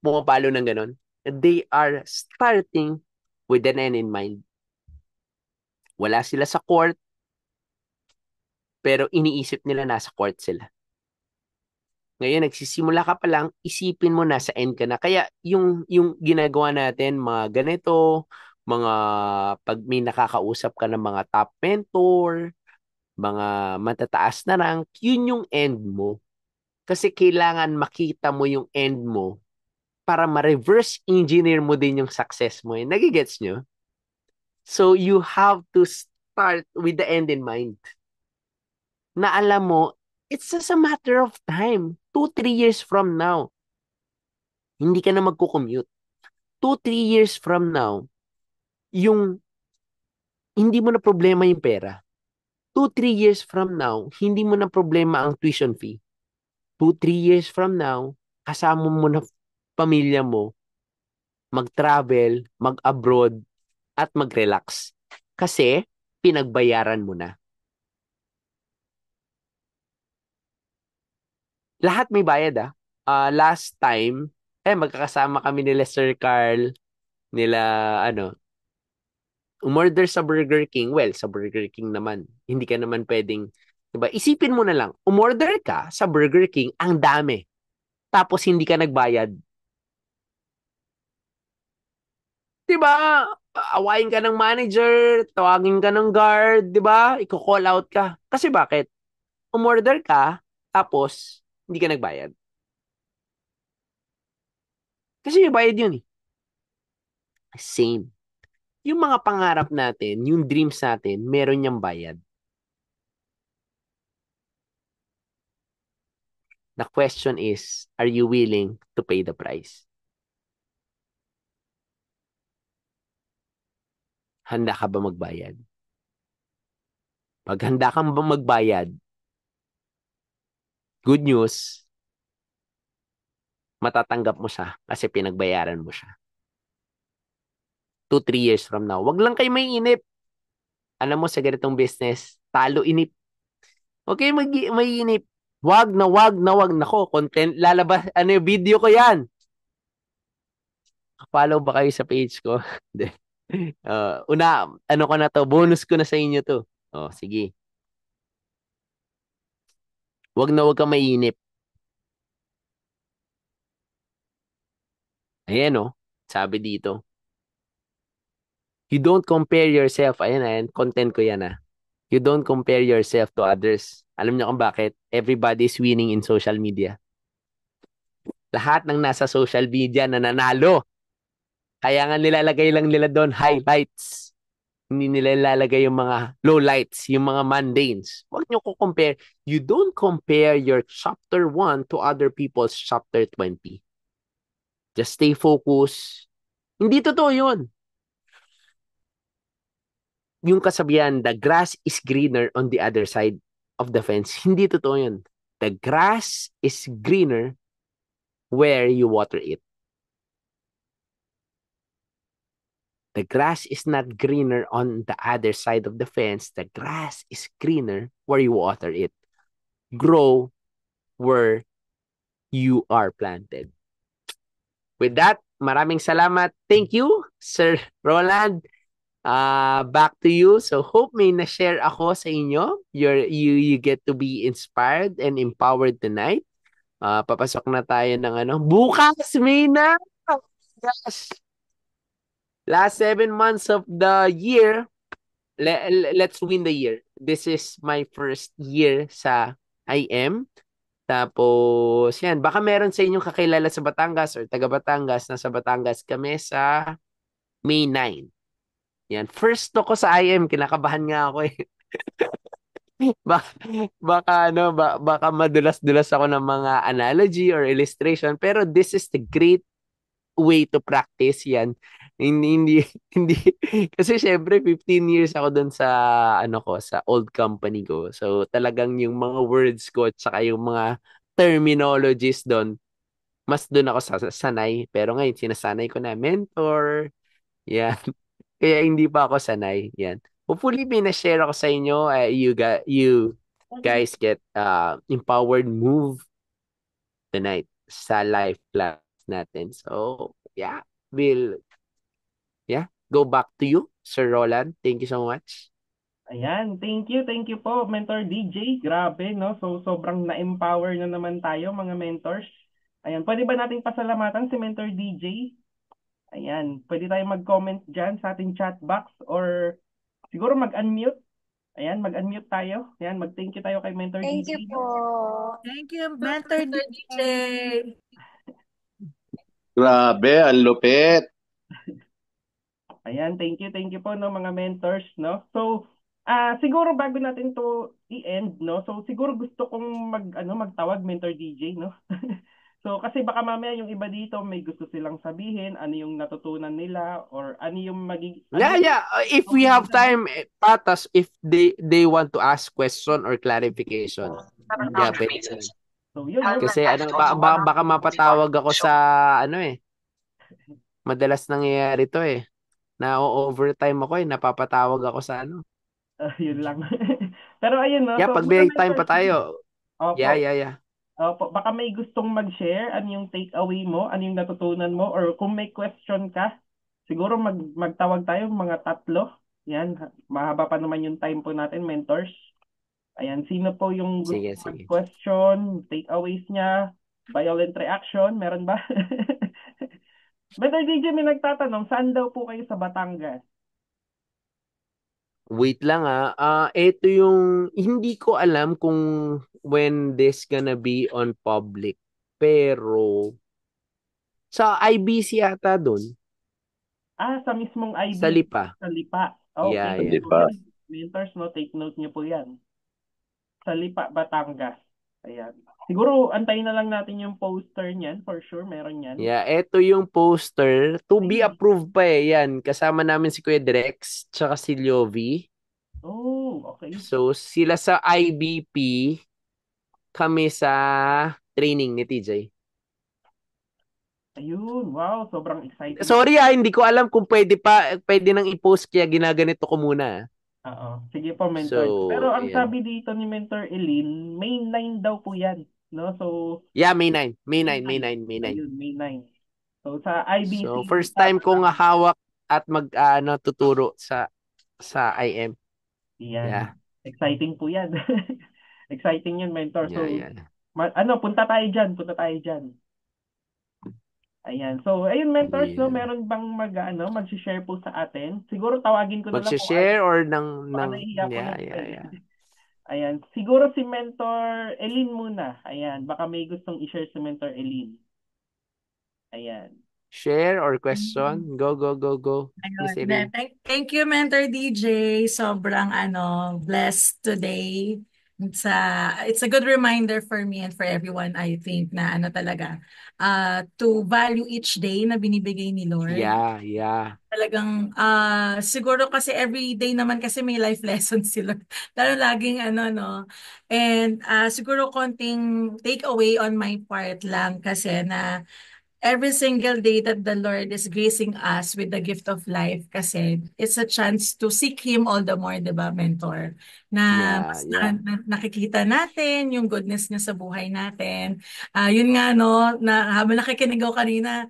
pumapalo ng ganun. They are starting with an end in mind. Wala sila sa court, pero iniisip nila nasa court sila. Ngayon, nagsisimula ka pa lang, isipin mo nasa end ka na. Kaya yung ginagawa natin, mga ganito, mga pag may nakakausap ka ng mga top mentor, mga matataas na rank, yun yung end mo. Kasi kailangan makita mo yung end mo para ma-reverse engineer mo din yung success mo. Nagigets nyo? So, you have to start with the end in mind. Na alam mo, it's just a matter of time. 2-3 years from now, hindi ka na magko-commute. 2-3 years from now, yung hindi mo na problema yung pera. 2-3 years from now, hindi mo na problema ang tuition fee. 2-3 years from now, kasama mo na pamilya mo, mag-travel, mag-abroad, at mag-relax. Kasi, pinagbayaran mo na. Lahat may bayad last time, magkakasama kami nila Sir Carl, nila, umorder sa Burger King. Well, sa Burger King naman, hindi ka naman pwedeng, diba? Isipin mo na lang, umorder ka sa Burger King, ang dami. Tapos hindi ka nagbayad. Diba? Awayin ka ng manager, tawagin ka ng guard, diba? Iko-call out ka. Kasi bakit? Umorder ka, tapos hindi ka nagbayad. Kasi may bayad yun eh. Same. Yung mga pangarap natin, yung dreams natin, meron niyang bayad. The question is, are you willing to pay the price? Handa ka ba magbayad? Pag handa kang ba magbayad, good news, matatanggap mo siya kasi pinagbayaran mo siya. 2-3 years from now. Wag lang kayo may inip. Alam mo, sa ganitong business, talo inip. Okay, may inip. Wag na wag na wag. Nako, content, lalabas, yung video ko yan. Follow ba kayo sa page ko? Ko na to, bonus ko na sa inyo to. Oh, sige. Wag na wag kang mainip. Ayan sabi dito. You don't compare yourself. Ayan, content ko yan You don't compare yourself to others. Alam niyo kung bakit? Everybody is winning in social media. Lahat ng nasa social media nananalo. Kaya nga nilalagay lang nila doon highlights. Hindi nila ilalagay yung mga lowlights, yung mga mundanes. Huwag niyo ko compare. You don't compare your chapter 1 to other people's chapter 20. Just stay focused. Hindi totoo yun. Yung kasabihan, the grass is greener on the other side of the fence. Hindi totoo yun. The grass is greener where you water it. The grass is not greener on the other side of the fence. The grass is greener where you water it. Grow where you are planted. With that, maraming salamat. Thank you. Sir Roland, back to you. So hope may na-share ako sa inyo. You get to be inspired and empowered tonight. Papasok na tayo ng ano. Bukas, May na! Yes! Last 7 months of the year, let's win the year. This is my first year sa IM. Tapos, yan. Baka meron sa inyong kakilala sa Batangas or taga Batangas. Nasa Batangas kami sa May 9. Yan. First to ko sa IM. Kinakabahan nga ako eh. baka, baka madulas-dulas ako ng mga analogy or illustration. Pero this is the great way to practice yan. Hindi, hindi, kasi syempre 15 years ako doon sa, ano ko, sa old company ko. So talagang yung mga words ko at saka yung mga terminologies doon, mas doon ako sanay. Pero ngayon, sinasanay ko na mentor, yan. Kaya hindi pa ako sanay, yan. Hopefully, may na-share ako sa inyo. You guys get empowered move tonight sa life class natin. So, yeah, we'll go back to you, Sir Roland. Thank you so much. Ayan, thank you po, Mentor DJ. Grabe, no? So, sobrang na-empower na naman tayo, mga mentors. Ayan, pwede ba nating pasalamatan si Mentor DJ? Ayan, pwede tayo mag-comment dyan sa ating chat box or siguro mag-unmute. Ayan, mag-unmute tayo. Ayan, mag-thank you tayo kay Mentor Thank DJ. you po. Thank you, Mentor DJ. Grabe, ang lupit. Ayan, thank you po no mga mentors, no. So, siguro bago natin to i-end, no. So, siguro gusto kong magtawag Mentor DJ, no. So, kasi baka mamaya yung iba dito may gusto silang sabihin, ano yung natutunan nila or ano yung Yeah. If we have time, patas, if they want to ask question or clarification. Yeah, pwede. So, yun. Kasi baka mapatawag ako sa madalas nangyayari to eh. Na-overtime ako eh, napapatawag ako sa Yun lang. Pero ayun, no. Yeah, So, pag may time pa tayo. Opo. Yeah. Opo, baka may gustong mag-share, ano yung take-away mo, ano yung natutunan mo, or kung may question ka, siguro magtawag tayo mga 3. Yan, mahaba pa naman yung time po natin, mentors. Ayan, sino po yung gusto mag-question, take-aways niya, violent reaction, meron ba? Better DJ, may nagtatanong, saan daw po kayo sa Batangas? Wait lang ito yung, hindi ko alam kung when this gonna be on public. Pero, sa IBC yata dun. Sa mismong IBC. Sa Lipa. Sa Lipa. Okay. Yeah. Lipa. Mentors, no, take note niyo po yan. Sa Lipa, Batangas. Ayan. Siguro, antayin na lang natin yung poster niyan. For sure, meron yan. Yeah, ito yung poster. To be approved pa eh. Yan. Kasama namin si Kuya Drex, tsaka si Liovi. Oh, okay. So, sila sa IBP, kami sa training ni TJ. Ayun, wow. Sobrang exciting. Sorry hindi ko alam kung pwede nang i-post kaya ginaganito ko muna. Oo. Sige po, Mentor. So, pero ang ayan. sabi dito ni Mentor Eileen, May 9 daw po yan. No? So, yeah, May 9. May 9. Ayun, May 9. So, sa IBC. So, first time kong hawak at tuturo sa IM. Yan. Yeah. Exciting po yan. Exciting yun, Mentor. So, yeah. Punta tayo dyan. Ayan. So, ayun, mentors, no, meron bang mag-share po sa atin? Siguro tawagin ko na lang. Mag-share or yeah. Ayan. Siguro si Mentor Eileen muna. Ayan. Baka may gustong i-share si Mentor Eileen. Ayan. Share or question? Go. Ayun. Thank you, Mentor DJ. Sobrang blessed today. It's a good reminder for me and for everyone, I think, na talaga to value each day na binibigay ni Lord. Yeah. Talagang siguro kasi every day naman kasi may life lessons si Lord. Pero laging no. And siguro konting take away on my part lang kasi na every single day that the Lord is gracing us with the gift of life kasi it's a chance to seek Him all the more, di ba, Mentor? Na mas nakikita natin yung goodness niya sa buhay natin. Yun nga, no, na habang nakikinig ako kanina,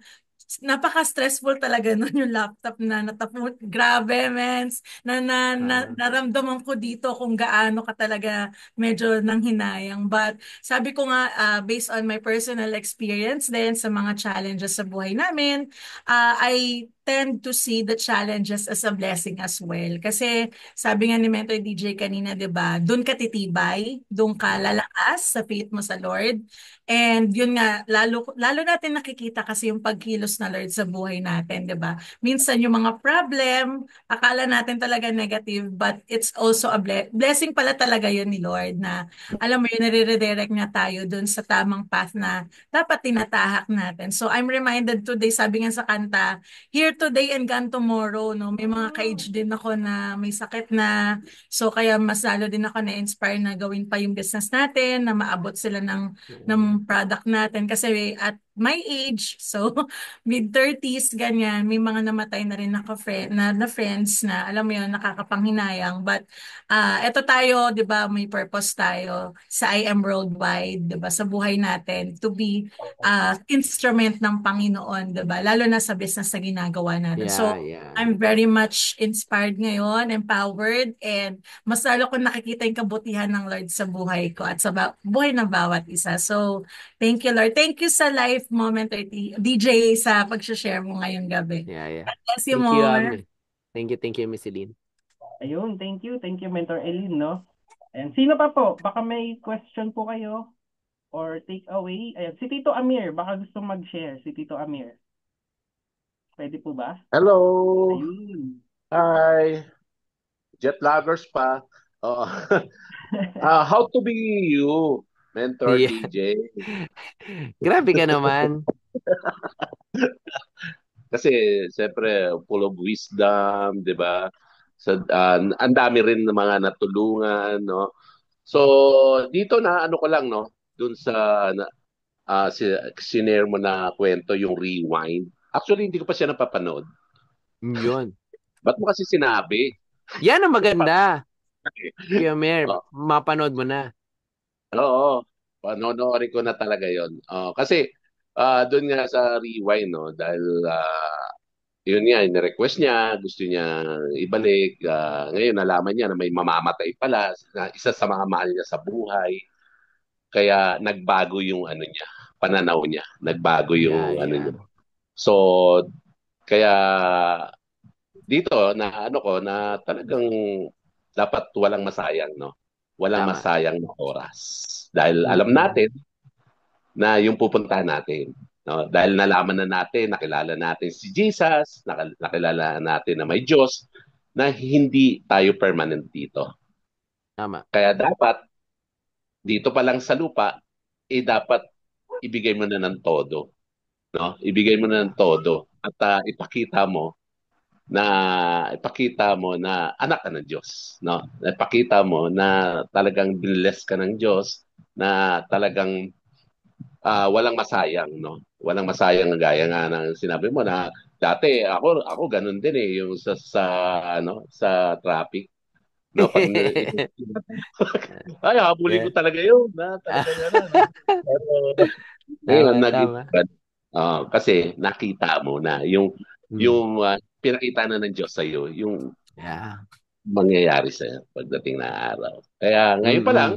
napaka-stressful talaga nun yung laptop na natapon. Grabe, mens. Naramdaman ko dito kung gaano ka talaga medyo nanghinayang. But sabi ko nga, based on my personal experience din sa mga challenges sa buhay namin, I tend to see the challenges as a blessing as well. Kasi sabi nga ni Mentor DJ kanina, 'di ba? Doon ka titibay, doon ka lalakas sa faith mo sa Lord. And yun nga, lalo natin nakikita kasi yung pagkilos na Lord sa buhay natin, 'di ba? Minsan yung mga problem, akala natin talaga negative, but it's also a blessing pala talaga yun ni Lord na alam mo yun, nire-redirect niya tayo doon sa tamang path na dapat tinatahak natin. So I'm reminded today, sabi nga sa kanta, here today and gone tomorrow, no? May mga ka-age din ako na may sakit na, so kaya mas lalo din ako na-inspire na gawin pa yung business natin, na maabot sila ng product natin. Kasi at my age, so mid-30s, ganyan, may mga namatay na rin na friends na, alam mo yun, nakakapanghinayang. But eto tayo, 'di ba, may purpose tayo sa I Am Worldwide, 'di ba, sa buhay natin to be instrument ng Panginoon, 'di ba? Lalo na sa business na ginagawa natin. So, Yeah. I'm very much inspired ngayon, empowered, and mas lalo ko nakikita yung kabutihan ng Lord sa buhay ko at sa buhay ng bawat isa. So, thank you, Lord. Thank you sa life moment, DJ, sa pag-share mo ngayong gabi. Yeah. Bless you Thank you, more. Thank you, Miss Celine. Ayun, thank you, Mentor Eileen, no? And sino pa po? Baka may question po kayo or take away. Ayan, si Tito Amir, baka gusto mag-share, si Tito Amir. Pwede po ba? Hello. Ayun. Hi. Jet laggers pa. Oo. How to be you, Mentor Yeah. DJ? Grabe ka naman. Kasi, siyempre, full of wisdom, di ba? Ang dami rin ng mga natulungan, no? So, dito na, ano ko lang, no? Dun sa, sinare mo na kwento, yung rewind. Actually, hindi ko pa siya napapanood. Yun. Ba't mo kasi sinabi? Yan ang maganda. Kuya Mer, Oh, mapanood mo na. oo, panonoorin ko na talaga yon. Kasi, doon nga sa rewind, no? Dahil, yun nga, request niya, gusto niya ibalik. Ngayon, nalaman niya na may mamamatay pala, na isa sa mga mahal niya sa buhay. Kaya nagbago yung ano niya, pananaw niya. Nagbago yung ano Yeah. niya. So, kaya dito na ano ko na talagang dapat walang masayang, no? Walang Tama. masayang na oras. Dahil alam natin na yung pupuntahan natin. No? Dahil nalaman na natin, nakilala natin si Jesus, nakilala natin na may Diyos, na hindi tayo permanent dito. Tama. Kaya dapat, dito pa lang sa lupa, dapat ibigay mo na ng todo. No? Ibigay mo na ng todo. At ipakita mo na anak ka ng Diyos, no? Ipakita mo na talagang binless ka ng Diyos, na talagang walang masayang, no? Walang masayang gaya nga ng sinabi mo na dati ako ganun din yung sa traffic, no? Pag ay habulin ko Yeah. talaga yun, na talaga gano'n. Pero ngayon naging Tama. kasi nakita mo na yung Mm. pinakita na ng Diyos sa iyo yung Yeah. mangyayari sa pagdating na araw. Kaya ngayon pa lang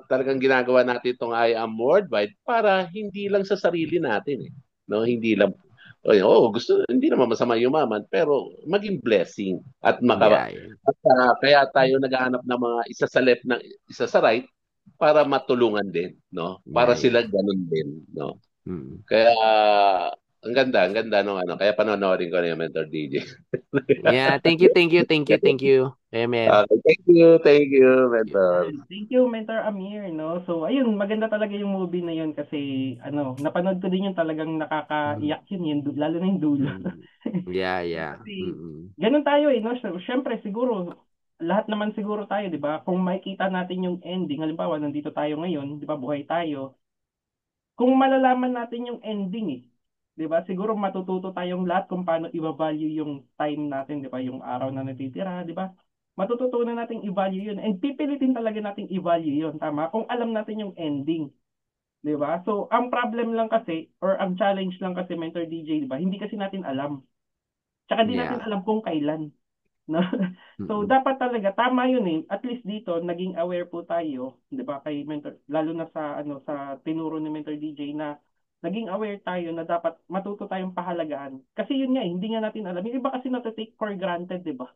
talagang ginagawa natin itong I Am Worldwide para hindi lang sa sarili natin, eh. No, hindi lang hindi naman masama yumaman pero maging blessing at Yeah. kaya tayo naghahanap ng mga isa sa right para matulungan din, no? Para sila Yeah. ganun din, no? Mm. Kaya ang ganda nung ano, kaya panonoorin ko na yung Mentor DJ. Yeah, thank you. Kuya Mer. Thank you, Mentor. Thank you, Mentor Amir, no? So, ayun, maganda talaga yung movie na yun kasi, napanood ko din yung talagang nakakaiyak yun, lalo na yung dulo. Yeah. Kasi, ganun tayo no? So, syempre, siguro, lahat naman siguro tayo, di ba? Kung makikita natin yung ending, halimbawa, nandito tayo ngayon, di ba, buhay tayo, kung malalaman natin yung ending, 'di ba? Siguro matututo tayong lahat kung paano i-value yung time natin, 'di ba? Yung araw na natitira, 'di ba? Matututunan nating i-value yun and pipilitin talaga nating i-value yun, tama? Kung alam natin yung ending, 'Di ba? So, ang problem lang kasi or ang challenge lang kasi Mentor DJ, 'di ba? Hindi kasi natin alam. Tsaka di natin Yeah. alam kung kailan. No? So, Mm-mm. dapat talaga, tama yun eh. At least dito, naging aware po tayo, di ba, kay mentor, lalo na sa, sa tinuro ni Mentor DJ na naging aware tayo na dapat matuto tayong pahalagaan. Kasi yun nga, hindi nga natin alam. Yung iba kasi take for granted, di ba?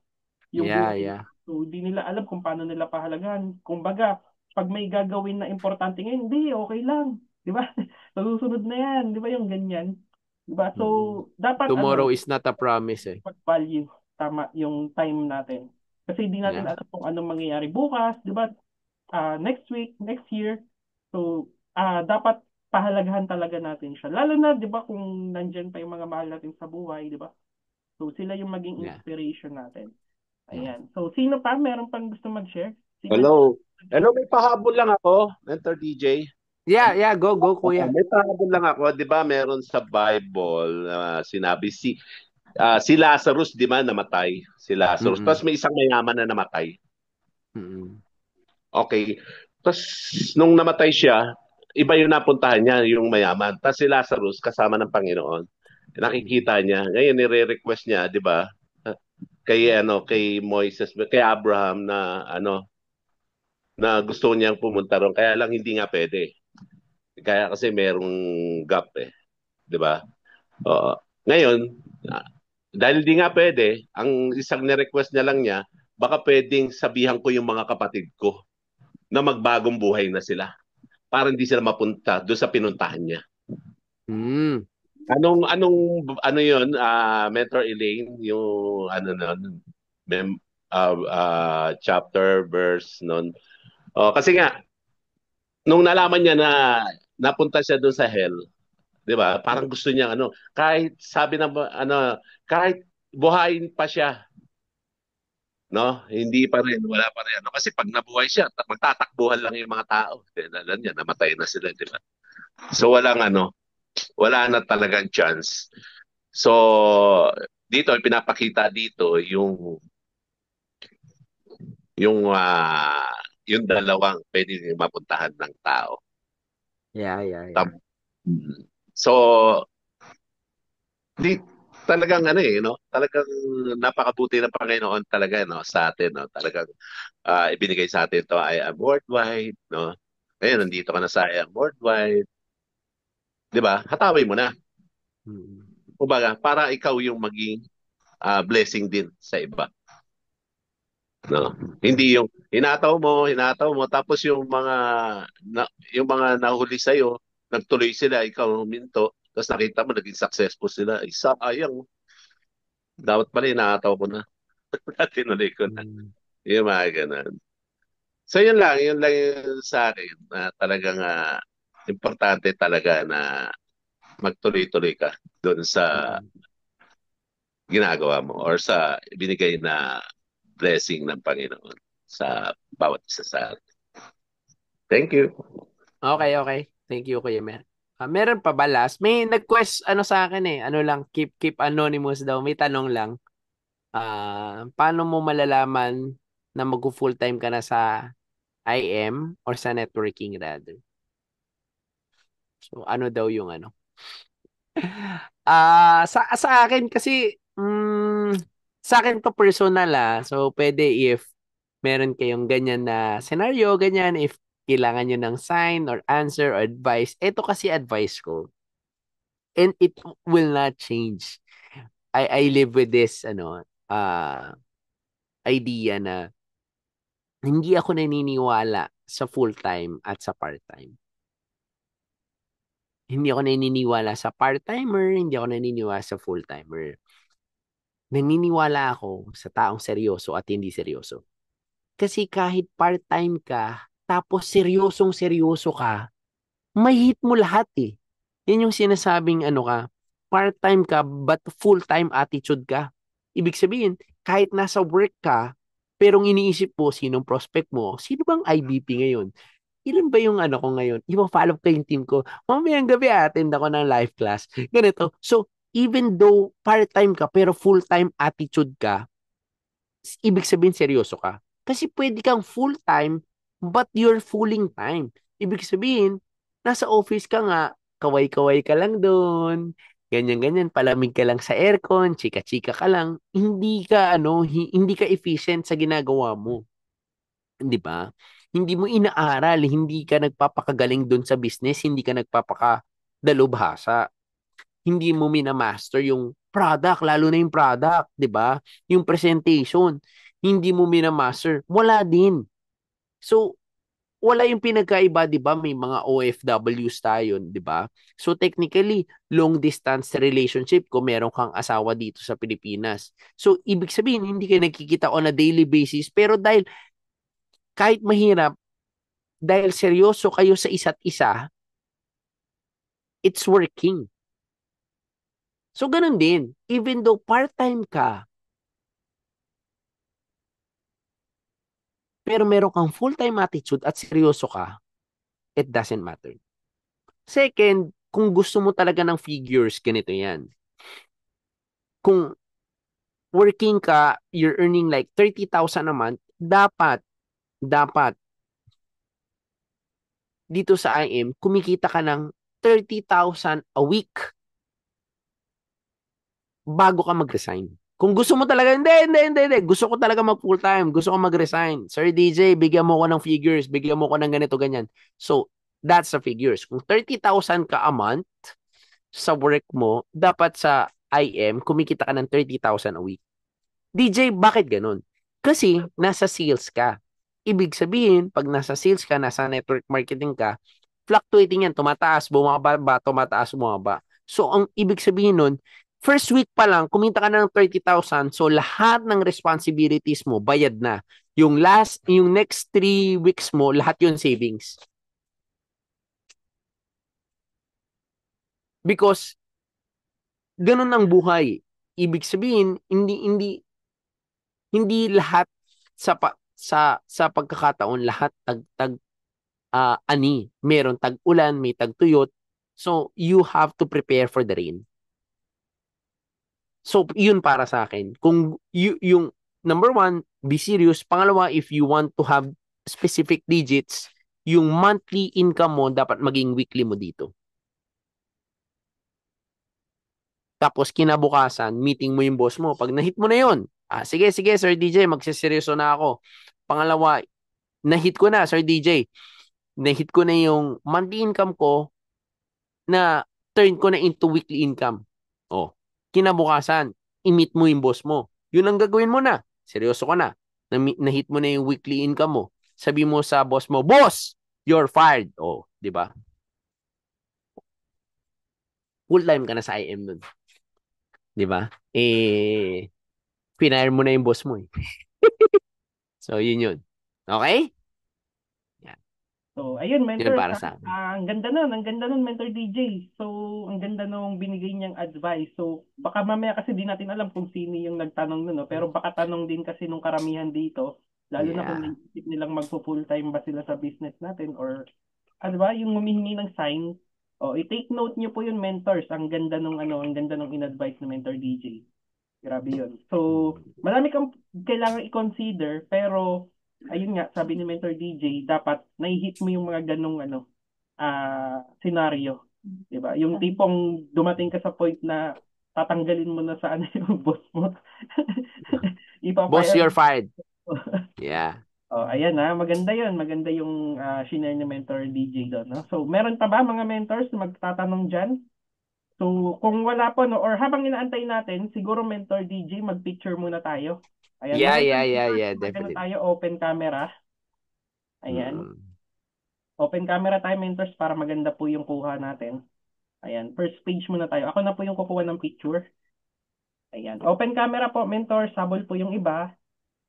Yung Yeah, buhay. yeah. So, hindi nila alam kung paano nila pahalagaan. Kumbaga, pag may gagawin na importante ngayon, hindi, okay lang. Di ba? Susunod na yan. Di ba yung ganyan? Di ba? So, Mm-mm. dapat Tomorrow is not a promise eh. pag-value tama yung time natin. Kasi hindi natin Yeah. alam kung anong mangyayari bukas, di ba? Next week, next year. So, dapat pahalagahan talaga natin siya. Lalo na, di ba, kung nandyan pa yung mga mahal natin sa buhay, di ba? So, sila yung maging Yeah. inspiration natin. Yeah. Ayan. So, sino pa? Meron pang gusto mag-share? Sino? Hello. Hello, may pahabol lang ako, Mentor DJ. Yeah, yeah, go kuya. May pahabol lang ako, 'di ba? Meron sa Bible sinabi si Lazarus, 'di ba, namatay. Si Lazarus. Mm-mm. Tapos may isang mayaman na namatay. Mm-mm. Okay. Tapos nung namatay siya, iba yung napuntahan niya, yung mayaman. Tapos si Lazarus kasama ng Panginoon. Nakikita niya. Ngayon nire-request niya, 'di ba? Kay Moises, kay Abraham na gusto niyang pumunta ron, kaya lang hindi nga pwede. Kaya kasi merong gap 'di ba? Oo. Ngayon, ah, dahil di nga pwede, ang isang ni-request niya lang niya, baka pwedeng sabihan ko yung mga kapatid ko na magbagong buhay na sila para hindi sila mapunta doon sa pinuntahan niya. Mm. Ano 'yon, Mentor Elaine, yung ano nun, chapter verse nun. Oh, kasi nga nung nalaman niya na napunta siya doon sa hell, 'di ba? Parang gusto niya kahit sabi ng kahit buhayin pa siya, no? Hindi pa rin, wala pa rin kasi pag nabuhay siya, magtatakbuhan lang yung mga tao. Alam niya, namatay na sila, 'di ba? So wala na talagang chance. So dito pinapakita dito yung dalawang pwede mapuntahan ng tao. Yeah, yeah, yeah. Tam- So di talagang no? Talagang napakabuti ng Panginoon talaga no sa atin no. Talagang ibinigay sa atin to I am worldwide no. Ngayon nandito ka na sa I am worldwide, 'di ba? Hatawin mo na. Mm-mm. Kumbaga, para ikaw yung maging blessing din sa iba, no? Hindi yung hinataw mo tapos yung mga nahuli sa nagtuloy sila, ikaw huminto, tapos nakita mo naging successful sila. Isa ayang dapat pala hinataw ko na. Tinuloy ko na. Mm. Yung mga ganun. So yun lang yung sa akin na talagang importante talaga na magtuloy-tuloy ka doon sa Mm. ginagawa mo or sa binigay na blessing ng Panginoon sa bawat isa sa atin. Thank you. Okay, okay. Thank you, Kuya Mer. Meron pa ba last? May nag-quest sa akin eh. Ano lang, keep anonymous daw. May tanong lang. Paano mo malalaman na mag-full time ka na sa IM or sa networking rather? So, ano daw yung ano? Sa akin kasi, sa akin to personal So, pwede if meron kayong ganyan na scenario, ganyan, if kailangan nyo ng sign or answer or advice, ito kasi advice ko. And it will not change. I live with this, idea na hindi ako naniniwala sa full-time at sa part-time. Hindi ako naniniwala sa part-timer, hindi ako naniniwala sa full-timer. Naniniwala ako sa taong seryoso at hindi seryoso. Kasi kahit part-time ka, tapos seryosong-seryoso ka, may hit mo lahat eh. Yan yung sinasabing part-time ka but full-time attitude ka. Ibig sabihin, kahit nasa work ka, pero iniisip mo sinong prospect mo, sino bang IBP ngayon? Ilan ba yung ko ngayon? Ipa-follow ko yung team ko. Mamayang gabi attend ako ng live class. Ganito. So, even though part-time ka pero full-time attitude ka, ibig sabihin seryoso ka. Kasi pwede kang full-time but you're fooling time. Ibig sabihin, Nasa office ka nga, kaway-kaway ka lang doon, ganyan-ganyan, palamig ka lang sa aircon, chika-chika ka lang, hindi ka efficient sa ginagawa mo, 'di ba? Hindi mo inaaral, hindi ka nagpapakagaling doon sa business, hindi ka nagpapakadalubhasa, hindi mo minamaster yung product, lalo na yung product, 'di ba? Yung presentation, hindi mo minamaster, wala din. So, wala yung pinagkaiba, 'di ba? May mga OFWs tayo, 'di ba? So technically, long distance relationship kung meron kang asawa dito sa Pilipinas. So ibig sabihin, hindi kayo nagkikita on a daily basis, pero dahil kahit mahirap, dahil seryoso kayo sa isa't isa, it's working. So ganun din, even though part-time ka, pero meron kang full-time attitude at seryoso ka, it doesn't matter. Second, kung gusto mo talaga ng figures, ganito yan. Kung working ka, you're earning like 30,000 a month, dapat dito sa IM, kumikita ka ng 30,000 a week bago ka mag-resign. Kung gusto mo talaga, hindi. Gusto ko talaga mag full-time. Gusto ko mag-resign. Sir DJ, bigyan mo ko ng figures. Bigyan mo ko ng ganito, ganyan. So, that's the figures. Kung 30,000 ka a month sa work mo, dapat sa IM, kumikita ka ng 30,000 a week. DJ, bakit ganun? Kasi nasa sales ka. Ibig sabihin, pag nasa sales ka, nasa network marketing ka, fluctuating yan, tumataas, bumababa, tumataas, bumababa. So, ang ibig sabihin nun, first week pa lang, kumita ka na ng 30,000, so lahat ng responsibilities mo, bayad na. Yung next 3 weeks mo, lahat yung savings. Because, ganun ang buhay. Ibig sabihin, hindi lahat sa pagkakataon lahat tag ani, meron tag-ulan, may tag-tuyot. So you have to prepare for the rain. So yun para sa akin. Kung yung number one, be serious. Pangalawa, if you want to have specific digits, yung monthly income mo dapat maging weekly mo dito. Tapos kinabukasan, meeting mo yung boss mo. Pag na-hit mo na yun, sige, Sir DJ, magsiseryoso na ako. Pangalawa, na-hit ko na, Sir DJ. Na-hit ko na yung monthly income ko na turn ko na into weekly income. Oh, kinabukasan, i-meet mo yung boss mo. Yun ang gagawin mo na. Seryoso ka na. Na-hit mo na yung weekly income mo. Sabi mo sa boss mo, "Boss, you're fired." Oh, di ba? Full time ka na sa IM nun. Di ba? Pinire mo na yung boss mo eh. So, yun. Okay? Yan. So, ayun, Yun mentor, para sa akin. ang ganda nun, mentor DJ. So, ang ganda nung binigay niyang advice. So, baka mamaya kasi di natin alam kung sino yung nagtanong nun, no? Pero baka tanong din kasi nung karamihan dito, lalo na kung Yeah. naisip nilang magpo-full time ba sila sa business natin or, ano ba, yung humihingi ng sign. O, i-take note niyo po yun, mentors. Ang ganda nung in-advise ni mentor DJ. Grabe yun. So, marami kang kailangan i-consider, pero ayun nga, sabi ni Mentor DJ, dapat nai-hit mo yung mga ganong scenario. 'Di ba? Yung tipong dumating ka sa point na tatanggalin mo na sa ano yung boss mo. Boss, Ipapayag. you're fired. Yeah. Oh, ayan na, maganda 'yun. Maganda yung shinare ni Mentor DJ doon, no? So, meron pa ba mga mentors na magtatanong diyan? So, kung wala po, no, or habang inaantay natin, siguro Mentor DJ, mag-picture muna tayo. Ayan, Yeah, maganda definitely. tayo, open camera. Ayan. Mm. Open camera tayo, mentors, para maganda po yung kuha natin. Ayan, first page muna tayo. Ako na po yung kukuha ng picture. Ayan, open camera po, mentors, sabol po yung iba.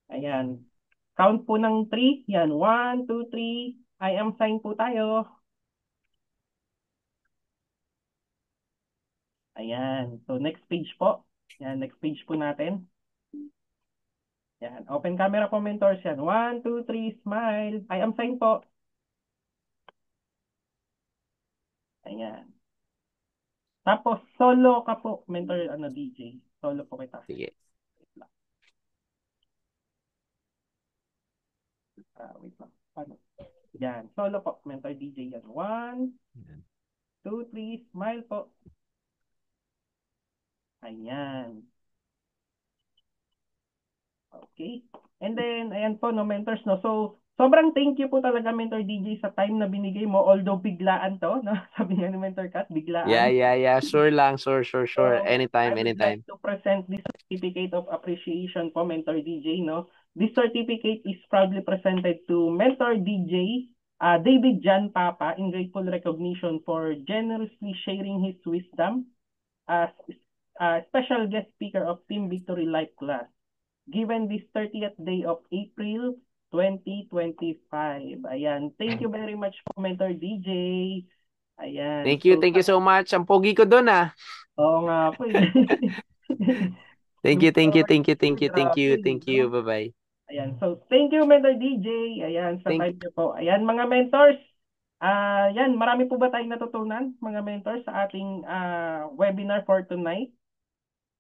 Ayan, count po ng 3. Yan, 1, 2, 3. I am sign po tayo. Ayan, so next page po. Yan, next page po natin. Yan, open camera po, mentors. Yan, 1, 2, 3, smile. I am sign po. Ayan. Tapos, solo ka po, mentor, DJ. Solo po kita. Sige. Wait lang. Paano? Yan. Solo po, Mentor DJ yan. 1, 2, 3, smile po. Ayan. Okay. And then, ayan po, no, mentors, no? So, sobrang thank you po talaga, Mentor DJ, sa time na binigay mo. Although biglaan to, no? Sabi nga ni Mentor Kat, Yeah, biglaan. yeah, yeah. Sure lang. Sure. So, I Anytime, would like anytime. to present this certificate of appreciation po, Mentor DJ, no? This certificate is proudly presented to Mentor DJ David Jan Papa in grateful recognition for generously sharing his wisdom as special guest speaker of Team Victory Life Class, given this 30th day of April 2025. Ayan. Thank you very much po, Mentor DJ. Ayan. Thank you so much. Ang pogi ko doon ah. Oo nga po. Thank Grabe, you. no? Bye-bye. Ayan. So, thank you, Mentor DJ. Ayan, sa Thank time niyo po. Ayan, mga mentors. Yan, marami po ba tayong natutunan, mga mentors, sa ating webinar for tonight?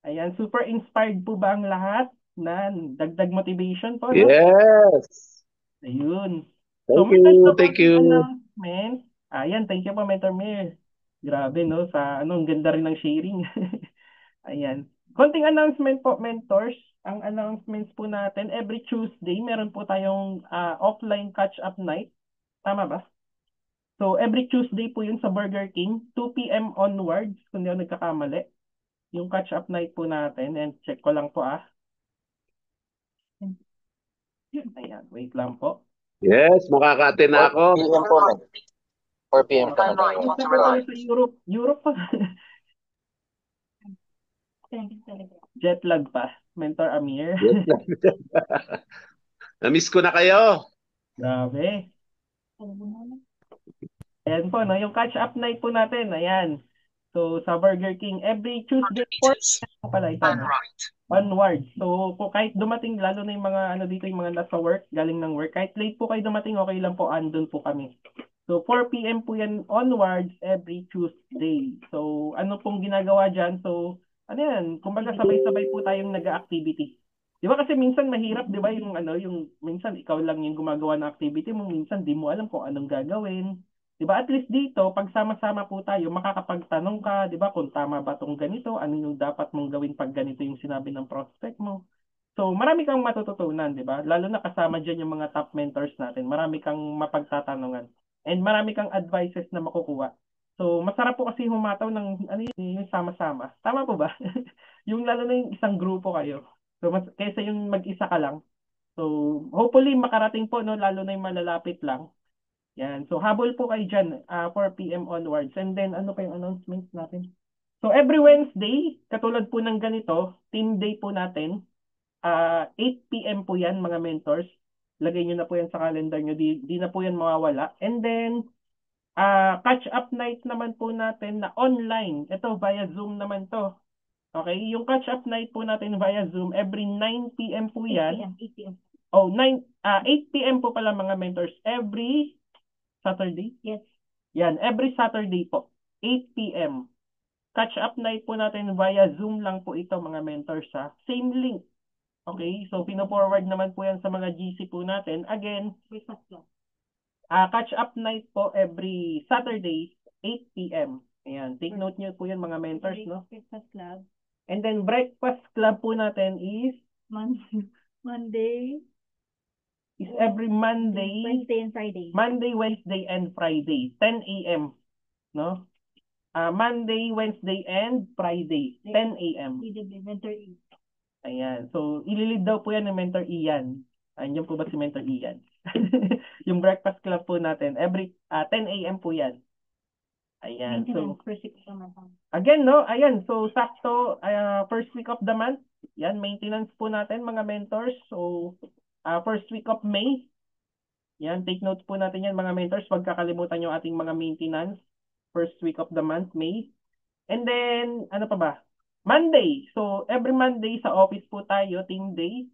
Ayan, super inspired po ba ang lahat? Na dagdag motivation po, no? Yes. Ayun. So, Thank mentors, you. na Thank konting you. announcement. Ayan, thank you po, Mentor Mir. Grabe, no? Ang ganda rin ng sharing. Ayan. Konting announcement po, mentors. Ang announcements po natin, every Tuesday, meron po tayong offline catch-up night. Tama ba? So, every Tuesday po yun sa Burger King, 2 p.m. onwards, kung di ako nagkakamali. Yung catch-up night po natin. And check ko lang po Ayan, wait lang po. Yes, makaka-attend na ako. 4 p.m. po, men. 4 p.m. po. Minsan po tayo sa Europe. Europe pa. Jet lag pa. Mentor Amir. Na-miss ko na kayo. Grabe. Ayan po, no? Yung catch-up night po natin. Ayan. So, sa Burger King, every Tuesday, 4 p.m. pala ito. No? Onward. So, kung kahit dumating, lalo na yung mga, dito, yung mga nasa work, galing ng work, kahit late po kayo dumating, okay lang po, andun po kami. So, 4 p.m. po yan onwards every Tuesday. So, ano pong ginagawa dyan? So, ano yan? Kumbaga, sabay-sabay po tayong nag-activity. Di ba kasi minsan mahirap, di ba, yung minsan ikaw lang yung gumagawa ng activity mo, minsan di mo alam kung anong gagawin. Di ba? At least dito, pag sama-sama po tayo, makakapagtanong ka, di ba, kung tama ba tong ganito, ano yung dapat mong gawin pag ganito yung sinabi ng prospect mo. So, marami kang matututunan, di ba? Lalo na kasama dyan yung mga top mentors natin. Marami kang mapagtatanungan. And marami kang advices na makukuha. So, masarap po kasi humataw ng yung sama-sama. Tama po ba? Yung lalo na yung isang grupo kayo. So, kaysa yung mag-isa ka lang. So, hopefully makarating po, no? Lalo na yung malalapit lang. Yan. So, habol po kayo dyan, 4 p.m. onwards. And then, ano pa yung announcements natin? So, every Wednesday, katulad po ng ganito, team day po natin, 8 p.m. po yan, mga mentors. Lagay nyo na po yan sa calendar nyo. Di na po yan mawawala. And then, catch-up night naman po natin na online. Ito, via Zoom naman to. Okay? Yung catch-up night po natin via Zoom, every 9 p.m. po yan. 8 p.m. Oh, 8 p.m. po pala, mga mentors. Every Saturday? Yes. Yan, every Saturday po. 8 p.m. Catch-up night po natin via Zoom lang po ito, mga mentors, ha. Same link. Okay? So, pino-forward naman po yan sa mga GC po natin. Again, catch-up night po every Saturday, 8 p.m. Ayan. Take note nyo po yan, mga mentors, no? Breakfast club. And then, breakfast club po natin is Monday. Is every Monday. Wednesday and Friday. Monday, Wednesday, and Friday. 10 a.m. No? Monday, Wednesday, and Friday. 10 a.m. Mentor E. Ayan. So, ililid daw po yan ng Mentor Ian. Andiyan po ba si Mentor Ian? Yung breakfast club po natin. Every 10 a.m. po yan. Ayan. So, again, no? Ayan. So, sakto, first week of the month. Yan, maintenance po natin, mga mentors. So, first week of May. Yan, take notes po natin yan, mga mentors. Huwag kakalimutan yung ating mga maintenance. First week of the month, May. And then, ano pa ba? Monday. So, every Monday sa office po tayo, team day.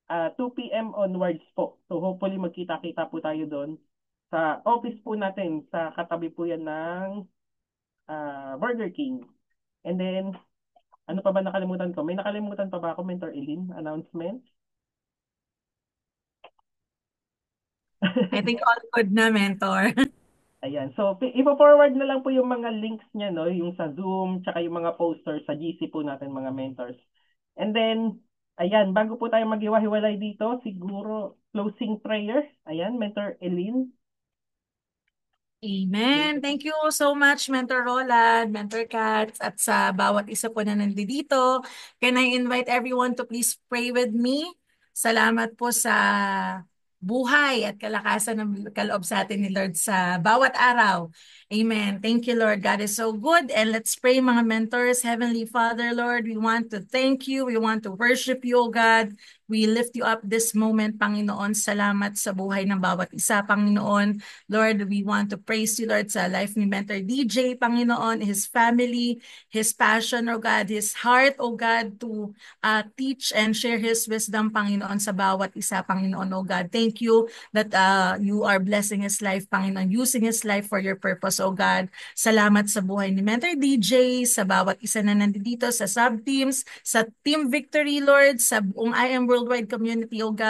2 p.m. onwards po. So, hopefully magkita-kita po tayo doon. Sa office po natin, sa katabi po yan ng Burger King. And then, ano pa ba nakalimutan ko? May nakalimutan pa ba ako, Mentor Eileen? Announcement? I think all good na, mentor. Ayan. So, ipo-forward na lang po yung mga links niya, no? Yung sa Zoom, tsaka yung mga posters sa GC po natin, mga mentors. And then, ayan, bago po tayo maghiwa-hiwalay dito, siguro closing prayer. Ayan, Mentor Eileen. Amen. Thank you so much, Mentor Roland, Mentor Katz, at sa bawat isa po na nandito. Can I invite everyone to please pray with me? Salamat po sa buhay at kalakasan ng kaloob sa atin ni Lord sa bawat araw. Amen. Thank you, Lord. God is so good. And let's pray, mga mentors. Heavenly Father, Lord, we want to thank you. We want to worship you, O God. We lift you up this moment, Panginoon. Salamat sa buhay ng bawat isa, Panginoon. Lord, we want to praise you, Lord, sa life ni Mentor DJ, Panginoon, his family, his passion, O God, his heart, O God, to teach and share his wisdom, Panginoon, sa bawat isa, Panginoon, O God. Thank you that you are blessing his life, Panginoon, using his life for your purpose, O God. Salamat sa buhay ni Mentor DJ, sa bawat isa na nandito, sa sub-teams, sa Team Victory, Lord, sa buong I Am Worldwide community, O God.